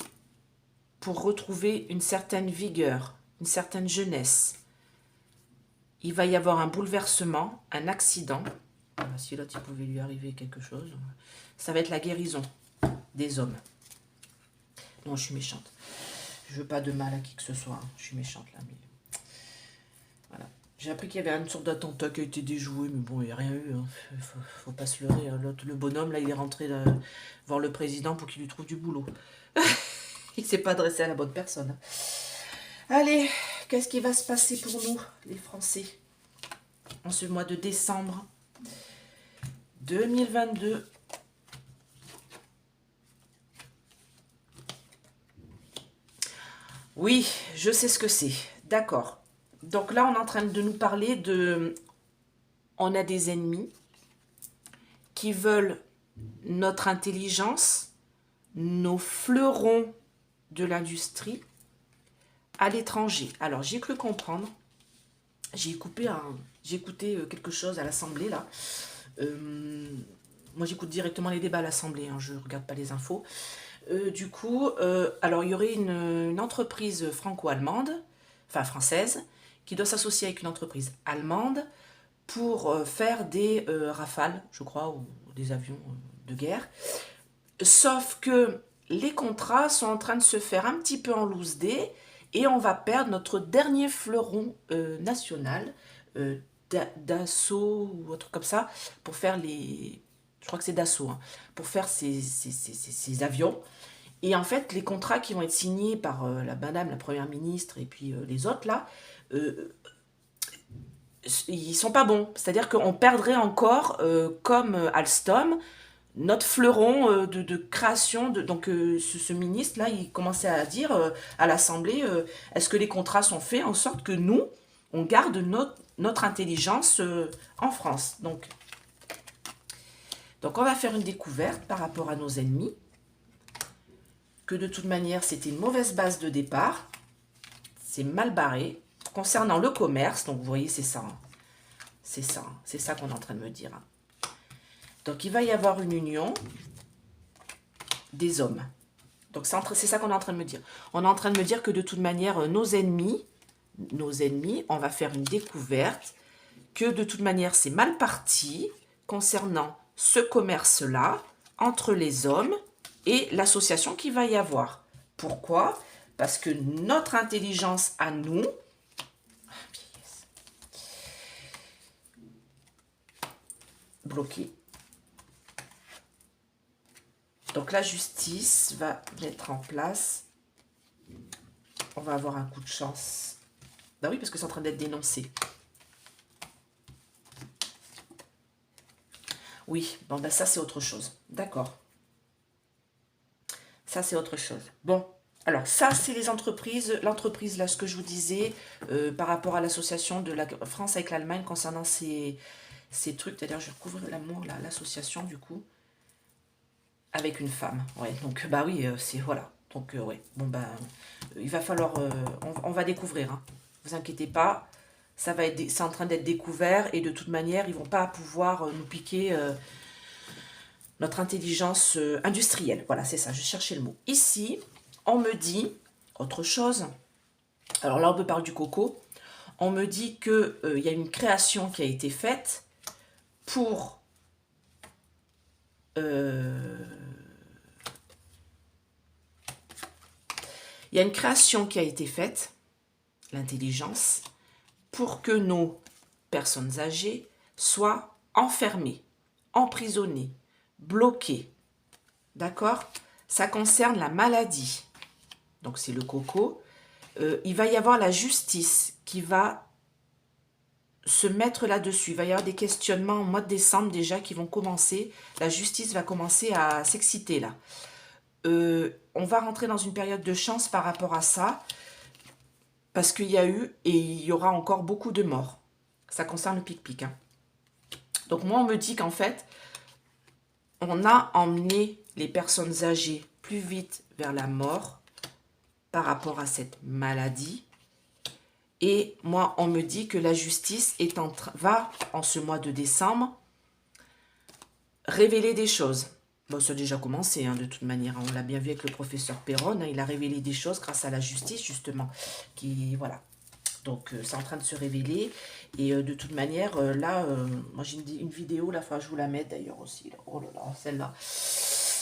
pour retrouver une certaine vigueur, une certaine jeunesse. Il va y avoir un bouleversement, un accident. Si l'autre, il pouvait lui arriver quelque chose. Ça va être la guérison des hommes. Non, je suis méchante. Je veux pas de mal à qui que ce soit. Je suis méchante là, mais... voilà. J'ai appris qu'il y avait une sorte d'attentat qui a été déjoué, mais bon, il n'y a rien eu. Faut pas se leurrer. L'autre, le bonhomme, là, il est rentré voir le président pour qu'il lui trouve du boulot. Il ne s'est pas adressé à la bonne personne. Allez, qu'est-ce qui va se passer pour nous, les Français, en ce mois de décembre 2022 ? Oui, je sais ce que c'est. D'accord. Donc là, on est en train de nous parler de... on a des ennemis qui veulent notre intelligence, nos fleurons de l'industrie à l'étranger. Alors, j'ai cru comprendre. J'ai écouté quelque chose à l'Assemblée, là. Moi, j'écoute directement les débats à l'Assemblée. Je ne regarde pas les infos. Du coup, alors, il y aurait une entreprise franco-allemande, enfin française, qui doit s'associer avec une entreprise allemande pour faire des Rafales, je crois, ou des avions de guerre. Sauf que les contrats sont en train de se faire un petit peu en loose day et on va perdre notre dernier fleuron national, Dassault ou autre comme ça, pour faire les... je crois que c'est Dassault, pour faire ces avions. Et en fait, les contrats qui vont être signés par la madame, la première ministre, et puis les autres, là, ils sont pas bons. C'est-à-dire qu'on perdrait encore, comme Alstom, notre fleuron de création. Donc, ce ministre-là, il commençait à dire à l'Assemblée, est-ce que les contrats sont faits en sorte que nous, on garde notre intelligence en France. Donc, Donc, on va faire une découverte par rapport à nos ennemis. Que de toute manière, c'était une mauvaise base de départ. C'est mal barré. Concernant le commerce, donc vous voyez, c'est ça. Hein. C'est ça. Hein. C'est ça qu'on est en train de me dire. Hein. Donc, il va y avoir une union des hommes. Donc, c'est ça qu'on est en train de me dire. On est en train de me dire que de toute manière, nos ennemis, on va faire une découverte, que de toute manière, c'est mal parti concernant ce commerce-là, entre les hommes et l'association qu'il va y avoir. Pourquoi? Parce que notre intelligence à nous, bloquée. Donc la justice va mettre en place. On va avoir un coup de chance. Ben oui, parce que c'est en train d'être dénoncé. Oui, bon ben ça c'est autre chose. D'accord. Ça c'est autre chose. Bon, alors ça c'est les entreprises. L'entreprise là, ce que je vous disais, par rapport à l'association de la France avec l'Allemagne concernant ces trucs. D'ailleurs, je vais recouvrir l'amour là, l'association du coup. Avec une femme, ouais. Donc, bah oui, c'est, voilà. Donc, ouais. Bon, ben, il va falloir, on va découvrir, hein. Vous inquiétez pas, ça va être, c'est en train d'être découvert et de toute manière, ils vont pas pouvoir nous piquer notre intelligence industrielle. Voilà, c'est ça, je cherchais le mot. Ici, on me dit autre chose. Alors là, on me parle du coco. On me dit que il y a une création qui a été faite pour il y a une création qui a été faite, l'intelligence, pour que nos personnes âgées soient enfermées, emprisonnées, bloquées. D'accord? Ça concerne la maladie. Donc c'est le coco. Il va y avoir la justice qui va se mettre là-dessus. Il va y avoir des questionnements au mois de décembre déjà qui vont commencer. La justice va commencer à s'exciter là. On va rentrer dans une période de chance par rapport à ça, parce qu'il y a eu et il y aura encore beaucoup de morts. Ça concerne le pic-pic. Hein. Donc moi, on me dit qu'en fait, on a emmené les personnes âgées plus vite vers la mort par rapport à cette maladie. Et moi, on me dit que la justice va, en ce mois de décembre, révéler des choses. Bon, ça a déjà commencé, hein, de toute manière. On l'a bien vu avec le professeur Perron. Hein, il a révélé des choses grâce à la justice, justement. Voilà. Donc, c'est en train de se révéler. Et de toute manière, là, moi, j'ai une vidéo. Là, il je vous la mette d'ailleurs aussi. Là. Oh là là, celle-là.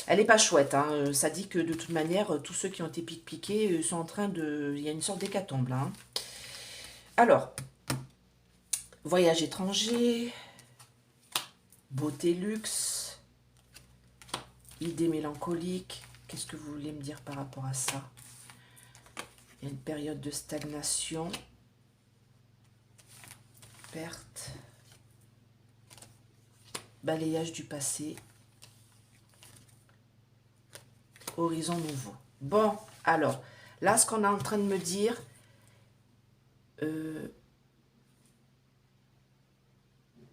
Elle n'est pas chouette. Hein. Ça dit que de toute manière, tous ceux qui ont été piqués sont en train de... Il y a une sorte d'hécatombe, là. Hein. Alors, voyage étranger, beauté luxe... Idée mélancolique, qu'est-ce que vous voulez me dire par rapport à ça? Il y a une période de stagnation, perte, balayage du passé, horizon nouveau. Bon, alors, là, ce qu'on est en train de me dire,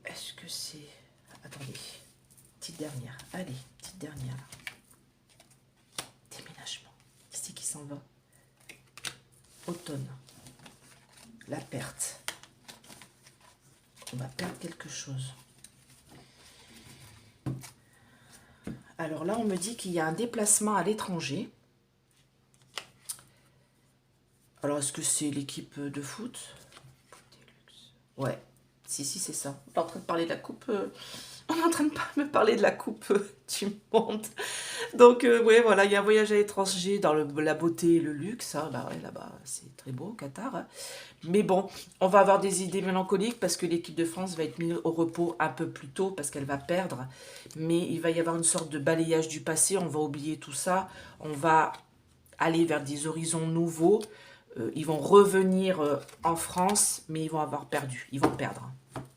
est-ce que c'est... Attendez, petite dernière, allez, petite dernière. Déménagement, qui c'est qui s'en va? Automne, la perte. On va perdre quelque chose. Alors là, on me dit qu'il y a un déplacement à l'étranger. Alors, est-ce que c'est l'équipe de foot? Ouais, si, c'est ça. On est en train de parler de la coupe... On est en train de me parler de la coupe du monde. Donc, ouais, voilà, il y a un voyage à l'étranger dans la beauté et le luxe. Hein. Bah ouais, là-bas, c'est très beau, au Qatar. Hein. Mais bon, on va avoir des idées mélancoliques parce que l'équipe de France va être mise au repos un peu plus tôt parce qu'elle va perdre. Mais il va y avoir une sorte de balayage du passé. On va oublier tout ça. On va aller vers des horizons nouveaux. Ils vont revenir en France, mais ils vont avoir perdu. Ils vont perdre.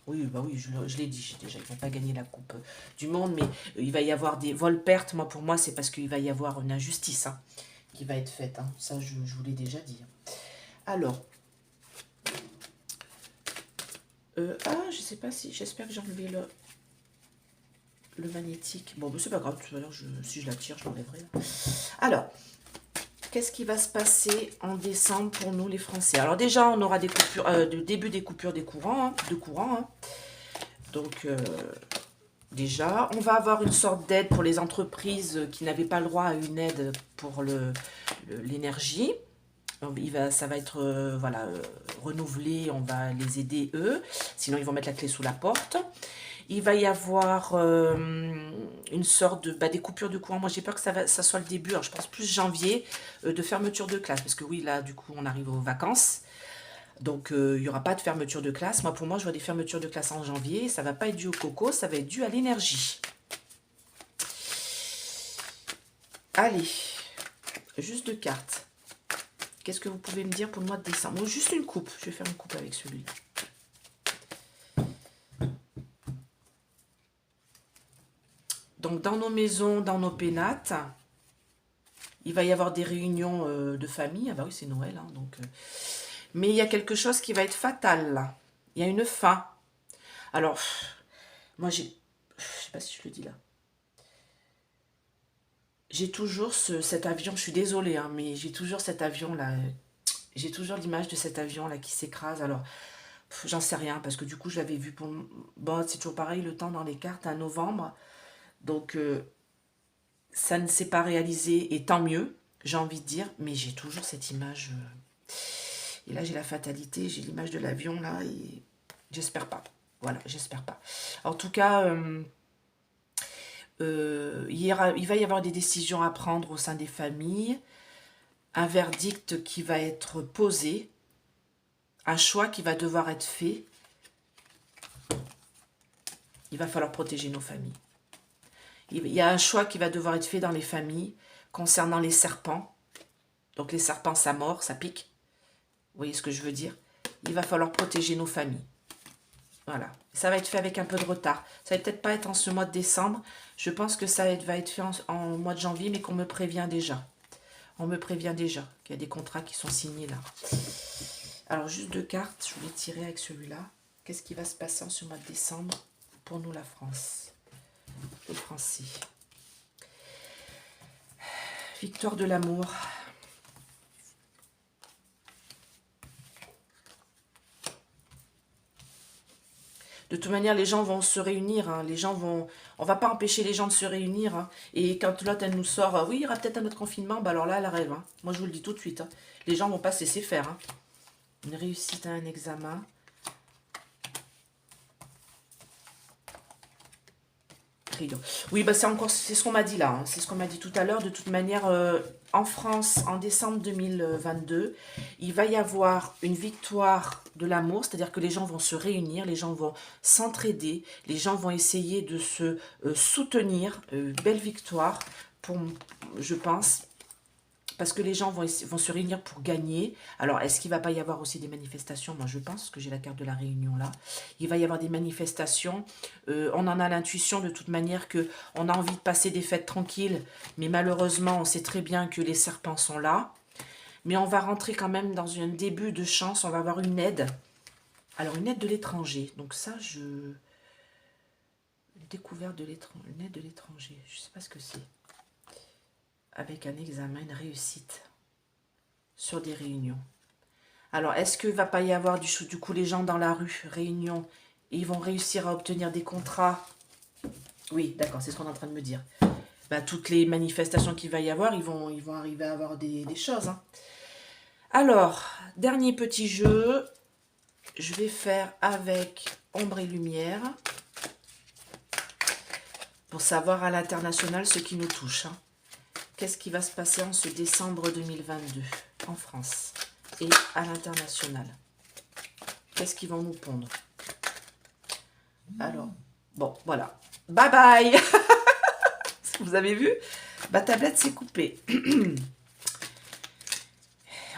Oui, bah oui, je l'ai dit déjà, ils ne vont pas gagner la Coupe du Monde, mais il va y avoir des vols-pertes. Moi, pour moi, c'est parce qu'il va y avoir une injustice hein, qui va être faite. Hein. Ça, je vous l'ai déjà dit. Alors, je sais pas si, j'espère que j'ai enlevé le magnétique. Bon, c'est pas grave, tout à l'heure, si je la tire, je l'enlèverai. Alors, qu'est-ce qui va se passer en décembre pour nous, les Français? Alors déjà, on aura des coupures, le début des coupures des courants, de courant. Hein. Donc, déjà, on va avoir une sorte d'aide pour les entreprises qui n'avaient pas le droit à une aide pour l'énergie. Ça va être voilà, renouvelé, on va les aider eux, sinon ils vont mettre la clé sous la porte. Il va y avoir une sorte de des coupures de courant. Moi j'ai peur que ça soit le début, alors je pense plus janvier, de fermeture de classe, parce que oui là du coup on arrive aux vacances, donc il n'y aura pas de fermeture de classe. Pour moi je vois des fermetures de classe en janvier, ça va pas être dû au coco, ça va être dû à l'énergie. Allez, juste 2 cartes. Qu'est-ce que vous pouvez me dire pour le mois de décembre? Juste une coupe. Je vais faire une coupe avec celui-là. Donc, dans nos maisons, dans nos pénates, il va y avoir des réunions de famille. Ah bah oui, c'est Noël. Hein, donc, mais il y a quelque chose qui va être fatal, là. Il y a une fin. Alors, moi, je sais pas si je le dis là. J'ai toujours cet avion. Je suis désolée, hein, mais j'ai toujours cet avion-là. J'ai toujours l'image de cet avion-là qui s'écrase. Alors, j'en sais rien, parce que du coup, je l'avais vu pour... Bon, c'est toujours pareil, le temps dans les cartes, à novembre. Donc, ça ne s'est pas réalisé, et tant mieux, j'ai envie de dire, mais j'ai toujours cette image. Et là, j'ai la fatalité, j'ai l'image de l'avion, là, et j'espère pas. Voilà, j'espère pas. En tout cas, il va y avoir des décisions à prendre au sein des familles, un verdict qui va être posé, un choix qui va devoir être fait. Il va falloir protéger nos familles. Il y a un choix qui va devoir être fait dans les familles concernant les serpents. Donc les serpents, ça mord, ça pique. Vous voyez ce que je veux dire? Il va falloir protéger nos familles. Voilà. Ça va être fait avec un peu de retard. Ça va peut-être pas être en ce mois de décembre. Je pense que ça va être fait en mois de janvier, mais qu'on me prévient déjà. On me prévient déjà qu'il y a des contrats qui sont signés là. Alors, juste 2 cartes. Je voulais tirer avec celui-là. Qu'est-ce qui va se passer en ce mois de décembre pour nous, la France? Les Français. Victoire de l'amour. De toute manière, les gens vont se réunir. Hein. Les gens vont... On va pas empêcher les gens de se réunir. Hein. Et quand l'autre, elle nous sort, oui, il y aura peut-être un autre confinement, bah alors là, elle rêve. Hein. Moi, je vous le dis tout de suite. Hein. Les gens vont pas se laisser faire. Hein. Une réussite à un examen. Oui, bah c'est ce qu'on m'a dit là. Hein. C'est ce qu'on m'a dit tout à l'heure. De toute manière, en France, en décembre 2022, il va y avoir une victoire de l'amour, c'est-à-dire que les gens vont se réunir, les gens vont s'entraider, les gens vont essayer de se soutenir. Belle victoire, je pense. Parce que les gens vont se réunir pour gagner. Alors, est-ce qu'il ne va pas y avoir aussi des manifestations? Moi, je pense que j'ai la carte de la réunion là. Il va y avoir des manifestations. On en a l'intuition de toute manière qu'on a envie de passer des fêtes tranquilles. Mais malheureusement, on sait très bien que les serpents sont là. Mais on va rentrer quand même dans un début de chance. On va avoir une aide. Alors, une aide de l'étranger. Donc ça, une découverte de l'étranger. Une aide de l'étranger. Je ne sais pas ce que c'est. Avec un examen, une réussite sur des réunions. Alors, est-ce qu'il ne va pas y avoir du coup les gens dans la rue, réunion, et ils vont réussir à obtenir des contrats? Oui, d'accord, c'est ce qu'on est en train de me dire. Bah, toutes les manifestations qu'il va y avoir, ils vont arriver à avoir des choses. Hein. Alors, dernier petit jeu, je vais faire avec ombre et lumière, pour savoir à l'international ce qui nous touche. Hein. Qu'est-ce qui va se passer en ce décembre 2022 en France et à l'international? Qu'est-ce qu'ils vont nous pondre? Alors, bon, voilà. Bye bye. Vous avez vu? Ma tablette s'est coupée.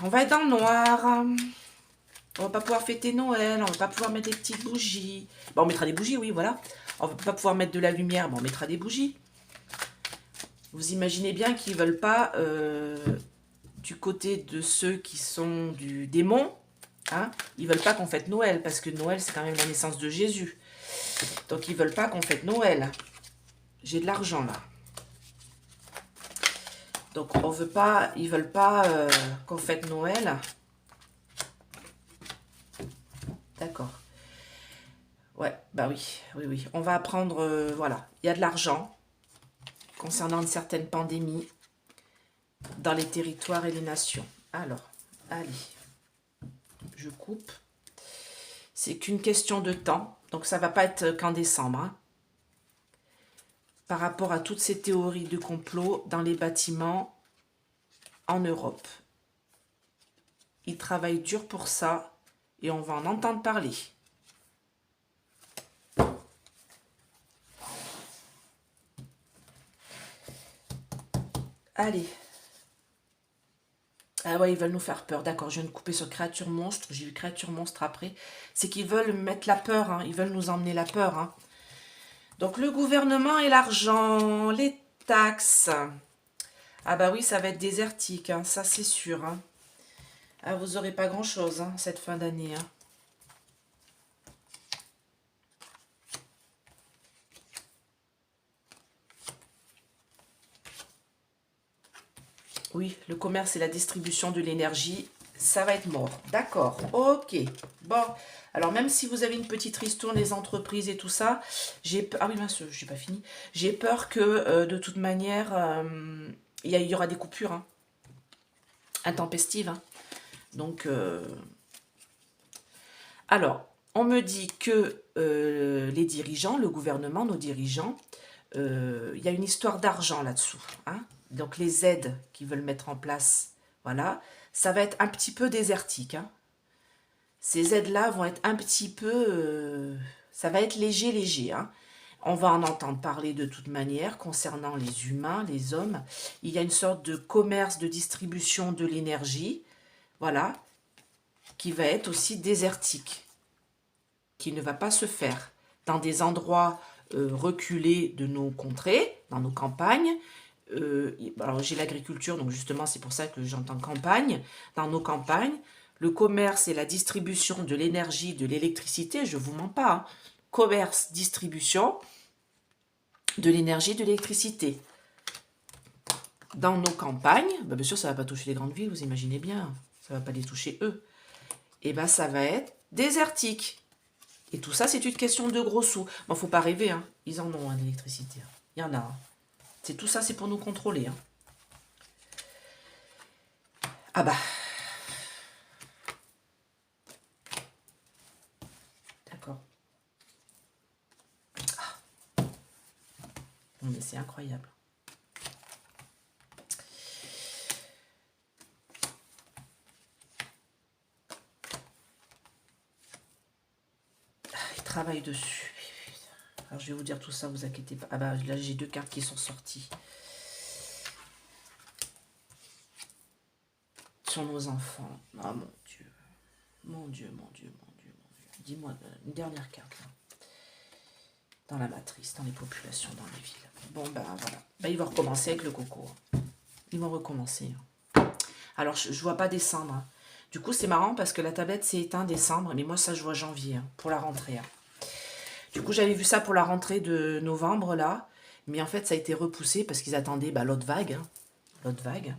On va être dans le noir. On va pas pouvoir fêter Noël. On va pas pouvoir mettre des petites bougies. Bon, on mettra des bougies, oui, voilà. On va pas pouvoir mettre de la lumière. Bon, on mettra des bougies. Vous imaginez bien qu'ils ne veulent pas, du côté de ceux qui sont du démon, hein, ils ne veulent pas qu'on fête Noël, parce que Noël, c'est quand même la naissance de Jésus. Donc, ils ne veulent pas qu'on fête Noël. J'ai de l'argent là. Donc on veut pas, ils veulent pas qu'on fête Noël. D'accord. Ouais, bah oui, oui, oui. On va apprendre, voilà. Il y a de l'argent concernant une certaine pandémie dans les territoires et les nations. Alors, allez, je coupe. C'est qu'une question de temps. Donc ça va pas être qu'en décembre. Hein. Par rapport à toutes ces théories de complot dans les bâtiments en Europe. Ils travaillent dur pour ça et on va en entendre parler. Allez. Ah ouais, ils veulent nous faire peur. D'accord, je viens de couper sur créature monstre. J'ai vu créature monstre après. C'est qu'ils veulent mettre la peur. Hein. Ils veulent nous emmener la peur. Hein. Donc le gouvernement et l'argent, les taxes. Ah bah oui, ça va être désertique. Hein. Ça, c'est sûr. Hein. Ah, vous n'aurez pas grand-chose hein, cette fin d'année. Hein. Oui, le commerce et la distribution de l'énergie, ça va être mort. D'accord, ok. Bon, alors même si vous avez une petite ristourne, les entreprises et tout ça, j'ai peur... Ah oui, mince, je n'ai pas fini. J'ai peur que, de toute manière, il y aura des coupures hein, intempestives. Hein. Donc, alors, on me dit que les dirigeants, le gouvernement, nos dirigeants, il y a une histoire d'argent là-dessous. Hein. Donc les aides qu'ils veulent mettre en place, voilà, ça va être un petit peu désertique. Hein. Ces aides-là vont être un petit peu... ça va être léger. Hein. On va en entendre parler de toute manière concernant les humains, les hommes. Il y a une sorte de commerce de distribution de l'énergie, voilà, qui va être aussi désertique, qui ne va pas se faire dans des endroits reculés de nos contrées, dans nos campagnes. Alors j'ai l'agriculture, donc justement c'est pour ça que j'entends campagne. Dans nos campagnes, le commerce et la distribution de l'énergie, de l'électricité, je ne vous mens pas. Hein. Commerce, distribution de l'énergie, de l'électricité. Dans nos campagnes, bah bien sûr ça ne va pas toucher les grandes villes, vous imaginez bien. Ça ne va pas les toucher eux. Et bien ça va être désertique. Et tout ça, c'est une question de gros sous. Bon, faut pas rêver, hein. Ils en ont, hein, l'électricité. Il y en a. Hein. C'est tout ça, c'est pour nous contrôler. Hein. Ah bah. D'accord. Ah. Bon, mais c'est incroyable. Ah, ils travaillent dessus. Alors, je vais vous dire tout ça, vous inquiétez pas. Ah bah, là, j'ai 2 cartes qui sont sorties. Sur nos enfants. Ah, mon Dieu. Mon Dieu, mon Dieu, mon Dieu, mon Dieu. Dis-moi, une dernière carte, là. Dans la matrice, dans les populations, dans les villes. Bon, ben voilà. Ben, ils vont recommencer avec le coco. Ils vont recommencer. Alors, je vois pas décembre. Hein. Du coup, c'est marrant parce que la tablette s'est éteinte décembre. Mais moi, ça, je vois janvier, hein, pour la rentrée. Hein. Du coup, j'avais vu ça pour la rentrée de novembre, là. Mais en fait, ça a été repoussé parce qu'ils attendaient bah, l'autre vague. Hein. L'autre vague.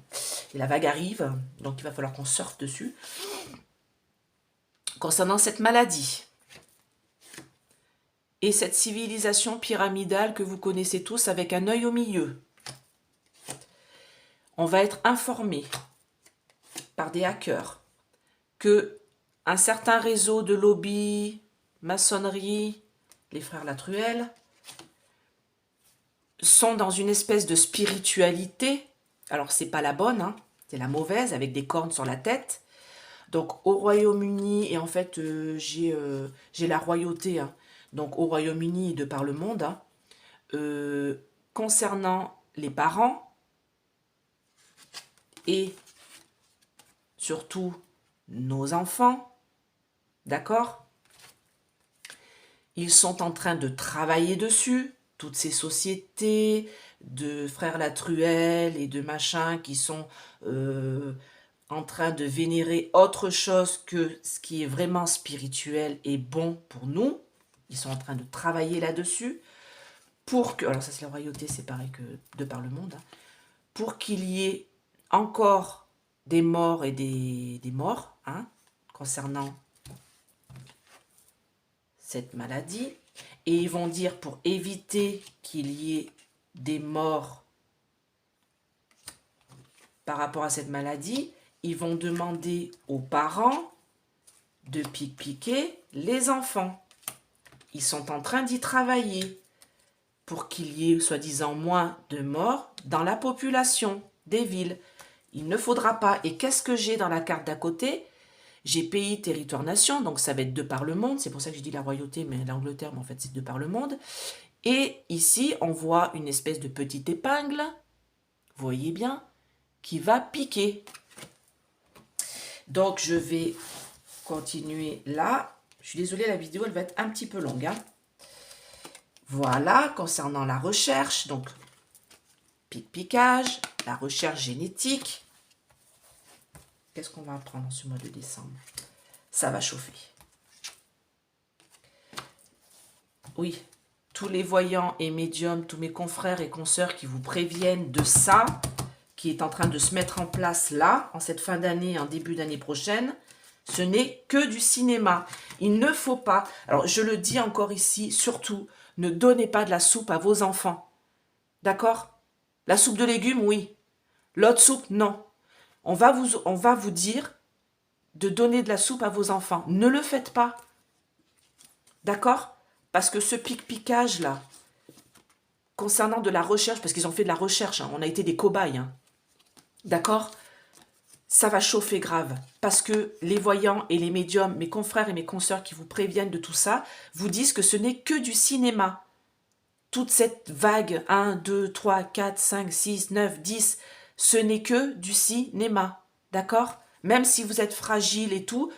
Et la vague arrive. Donc, il va falloir qu'on surfe dessus. Concernant cette maladie et cette civilisation pyramidale que vous connaissez tous avec un œil au milieu, on va être informé par des hackers que un certain réseau de lobby, maçonnerie, les frères Latruelle, sont dans une espèce de spiritualité. Alors, c'est pas la bonne, hein, c'est la mauvaise, avec des cornes sur la tête. Donc, au Royaume-Uni, et en fait, j'ai la royauté, hein, donc au Royaume-Uni et de par le monde, hein, concernant les parents et surtout nos enfants, d'accord? Ils sont en train de travailler dessus, toutes ces sociétés de frères Latruelle et de machins qui sont en train de vénérer autre chose que ce qui est vraiment spirituel et bon pour nous. Ils sont en train de travailler là-dessus pour que, alors ça c'est la royauté, c'est pareil que de par le monde, hein, pour qu'il y ait encore des morts et des morts, hein, concernant cette maladie. Et ils vont dire pour éviter qu'il y ait des morts par rapport à cette maladie, ils vont demander aux parents de piquer les enfants. Ils sont en train d'y travailler pour qu'il y ait soi-disant moins de morts dans la population des villes. Il ne faudra pas. Et qu'est-ce que j'ai dans la carte d'à côté? J'ai pays, territoire, nation, donc ça va être de par le monde. C'est pour ça que j'ai dit la royauté, mais l'Angleterre, mais en fait c'est de par le monde. Et ici, on voit une espèce de petite épingle, vous voyez bien, qui va piquer. Donc je vais continuer là. Je suis désolée, la vidéo elle va être un petit peu longue, hein. Voilà, concernant la recherche, donc piquage, la recherche génétique. Qu'est-ce qu'on va apprendre en ce mois de décembre? Ça va chauffer. Oui, tous les voyants et médiums, tous mes confrères et consoeurs qui vous préviennent de ça, qui est en train de se mettre en place là, en cette fin d'année, en début d'année prochaine, ce n'est que du cinéma. Il ne faut pas, alors je le dis encore ici, surtout, ne donnez pas de la soupe à vos enfants. D'accord? La soupe de légumes, oui. L'autre soupe, non. On va vous dire de donner de la soupe à vos enfants. Ne le faites pas. D'accord? Parce que ce piquage là, concernant de la recherche, parce qu'ils ont fait de la recherche, hein, on a été des cobayes, hein, d'accord? Ça va chauffer grave, parce que les voyants et les médiums, mes confrères et mes consoeurs qui vous préviennent de tout ça, vous disent que ce n'est que du cinéma. Toute cette vague, 1, 2, 3, 4, 5, 6, 9, 10, ce n'est que du cinéma, d'accord? Même si vous êtes fragile et tout,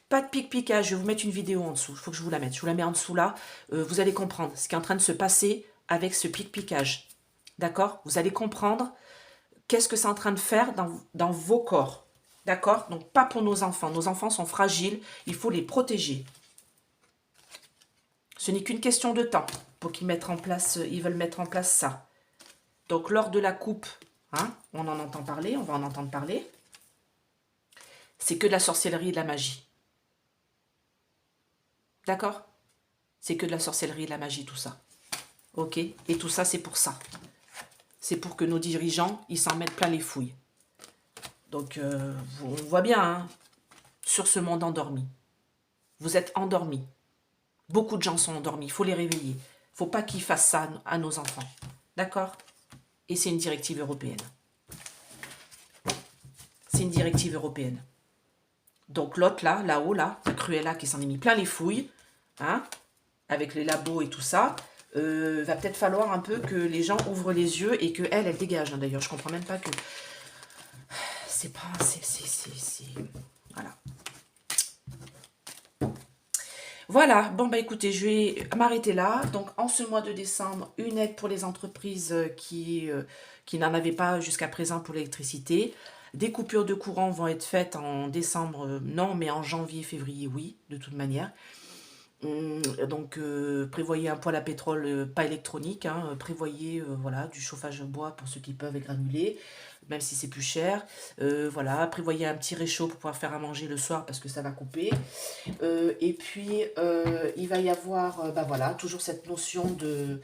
pas de piquage, je vais vous mettre une vidéo en dessous, il faut que je vous la mette, je vous la mets en dessous là, vous allez comprendre ce qui est en train de se passer avec ce piquage, d'accord? Vous allez comprendre qu'est-ce que c'est en train de faire dans vos corps, d'accord? Donc pas pour nos enfants sont fragiles, il faut les protéger. Ce n'est qu'une question de temps pour qu'ils mettent en place, ils veulent mettre en place ça. Donc lors de la coupe, hein, on en entend parler, on va en entendre parler, c'est que de la sorcellerie et de la magie. D'accord? C'est que de la sorcellerie et de la magie, tout ça. Ok? Et tout ça, c'est pour ça. C'est pour que nos dirigeants, ils s'en mettent plein les fouilles. Donc, on voit bien, hein, sur ce monde endormi. Vous êtes endormis. Beaucoup de gens sont endormis. Il faut les réveiller. Il ne faut pas qu'ils fassent ça à nos enfants. D'accord? Et c'est une directive européenne. C'est une directive européenne. Donc l'autre là, là-haut, là, la Cruella qui s'en est mis plein les fouilles, hein, avec les labos et tout ça, va peut-être falloir un peu que les gens ouvrent les yeux et qu'elle, elle dégage. Hein, d'ailleurs, je comprends même pas que... C'est pas... Voilà. Voilà, bon bah écoutez, je vais m'arrêter là. Donc en ce mois de décembre, une aide pour les entreprises qui n'en avaient pas jusqu'à présent pour l'électricité. Des coupures de courant vont être faites en décembre, non, mais en janvier, février, oui, de toute manière. Donc prévoyez un poêle à pétrole pas électronique, hein, prévoyez voilà, du chauffage bois pour ceux qui peuvent et granuler, même si c'est plus cher. Voilà, prévoyez un petit réchaud pour pouvoir faire à manger le soir parce que ça va couper. Et puis il va y avoir bah voilà, toujours cette notion de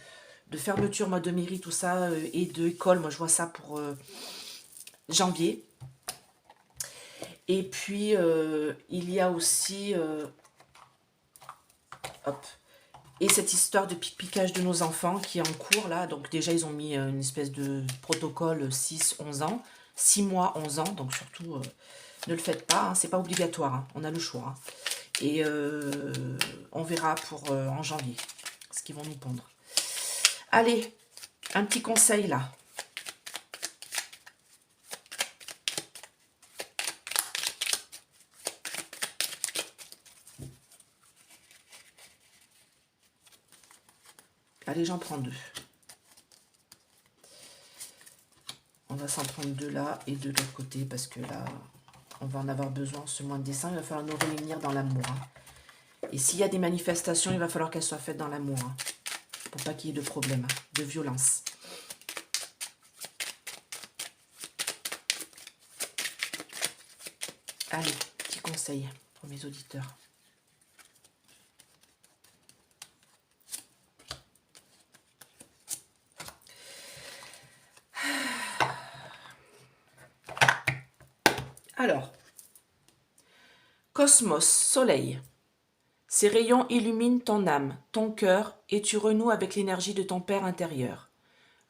fermeture, mois de mairie, tout ça, et d'école. Moi je vois ça pour janvier. Et puis il y a aussi hop. Et cette histoire de piquage de nos enfants qui est en cours là. Donc déjà ils ont mis une espèce de protocole 6-11 ans. 6 mois, 11 ans. Donc surtout ne le faites pas. Hein, c'est pas obligatoire. Hein, on a le choix. Hein. Et on verra pour en janvier ce qu'ils vont nous pondre. Allez, un petit conseil là. Allez, j'en prends 2. On va s'en prendre 2 là et 2 de l'autre côté parce que là, on va en avoir besoin ce mois de décembre. Il va falloir nous réunir dans l'amour. Hein. Et s'il y a des manifestations, il va falloir qu'elles soient faites dans l'amour. Hein. pour pas qu'il y ait de problème, hein, de violence. Allez, petit conseil pour mes auditeurs. Alors, Cosmos, soleil. Ces rayons illuminent ton âme, ton cœur, et tu renoues avec l'énergie de ton Père intérieur.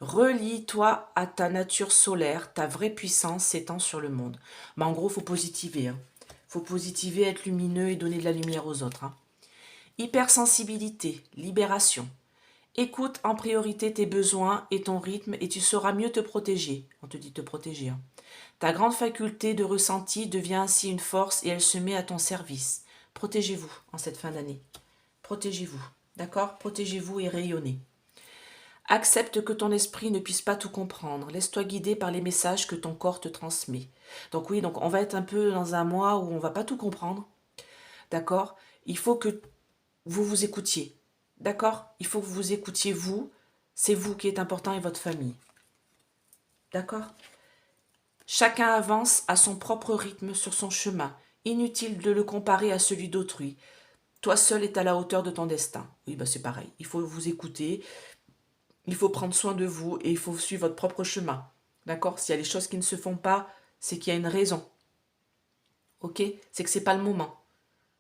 Relie-toi à ta nature solaire, ta vraie puissance s'étend sur le monde. Mais en gros, faut positiver. Hein. Faut positiver, être lumineux et donner de la lumière aux autres. Hein. Hypersensibilité, libération. Écoute en priorité tes besoins et ton rythme et tu sauras mieux te protéger. On te dit te protéger. Hein. Ta grande faculté de ressenti devient ainsi une force et elle se met à ton service. Protégez-vous en cette fin d'année. Protégez-vous. D'accord? Protégez-vous et rayonnez. Accepte que ton esprit ne puisse pas tout comprendre. Laisse-toi guider par les messages que ton corps te transmet. Donc oui, donc on va être un peu dans un mois où on va pas tout comprendre. D'accord? Il faut que vous vous écoutiez. D'accord? Il faut que vous écoutiez vous. C'est vous qui êtes important et votre famille. D'accord? Chacun avance à son propre rythme sur son chemin. Inutile de le comparer à celui d'autrui. Toi seul es à la hauteur de ton destin. Oui, bah c'est pareil. Il faut vous écouter. Il faut prendre soin de vous et il faut suivre votre propre chemin. D'accord? S'il y a des choses qui ne se font pas, c'est qu'il y a une raison. Ok? C'est que c'est pas le moment.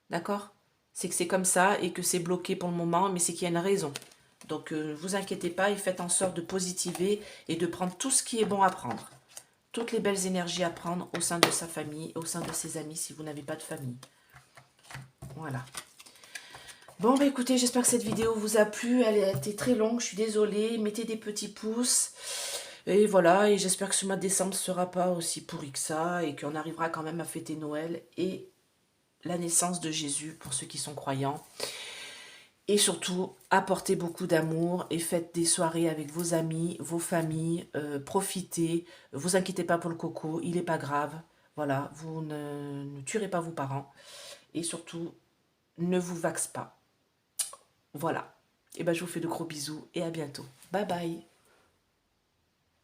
D'accord? C'est que c'est comme ça et que c'est bloqué pour le moment, mais c'est qu'il y a une raison. Donc, ne vous inquiétez pas et faites en sorte de positiver et de prendre tout ce qui est bon à prendre. Toutes les belles énergies à prendre au sein de sa famille, au sein de ses amis si vous n'avez pas de famille. Voilà. Bon, bah écoutez, j'espère que cette vidéo vous a plu. Elle a été très longue, je suis désolée. Mettez des petits pouces. Et voilà, et j'espère que ce mois de décembre ne sera pas aussi pourri que ça et qu'on arrivera quand même à fêter Noël et la naissance de Jésus pour ceux qui sont croyants. Et surtout, apportez beaucoup d'amour et faites des soirées avec vos amis, vos familles. Profitez. Vous inquiétez pas pour le coco, il n'est pas grave. Voilà, vous ne tuerez pas vos parents. Et surtout, ne vous vaxez pas. Voilà. Et ben, je vous fais de gros bisous et à bientôt. Bye bye.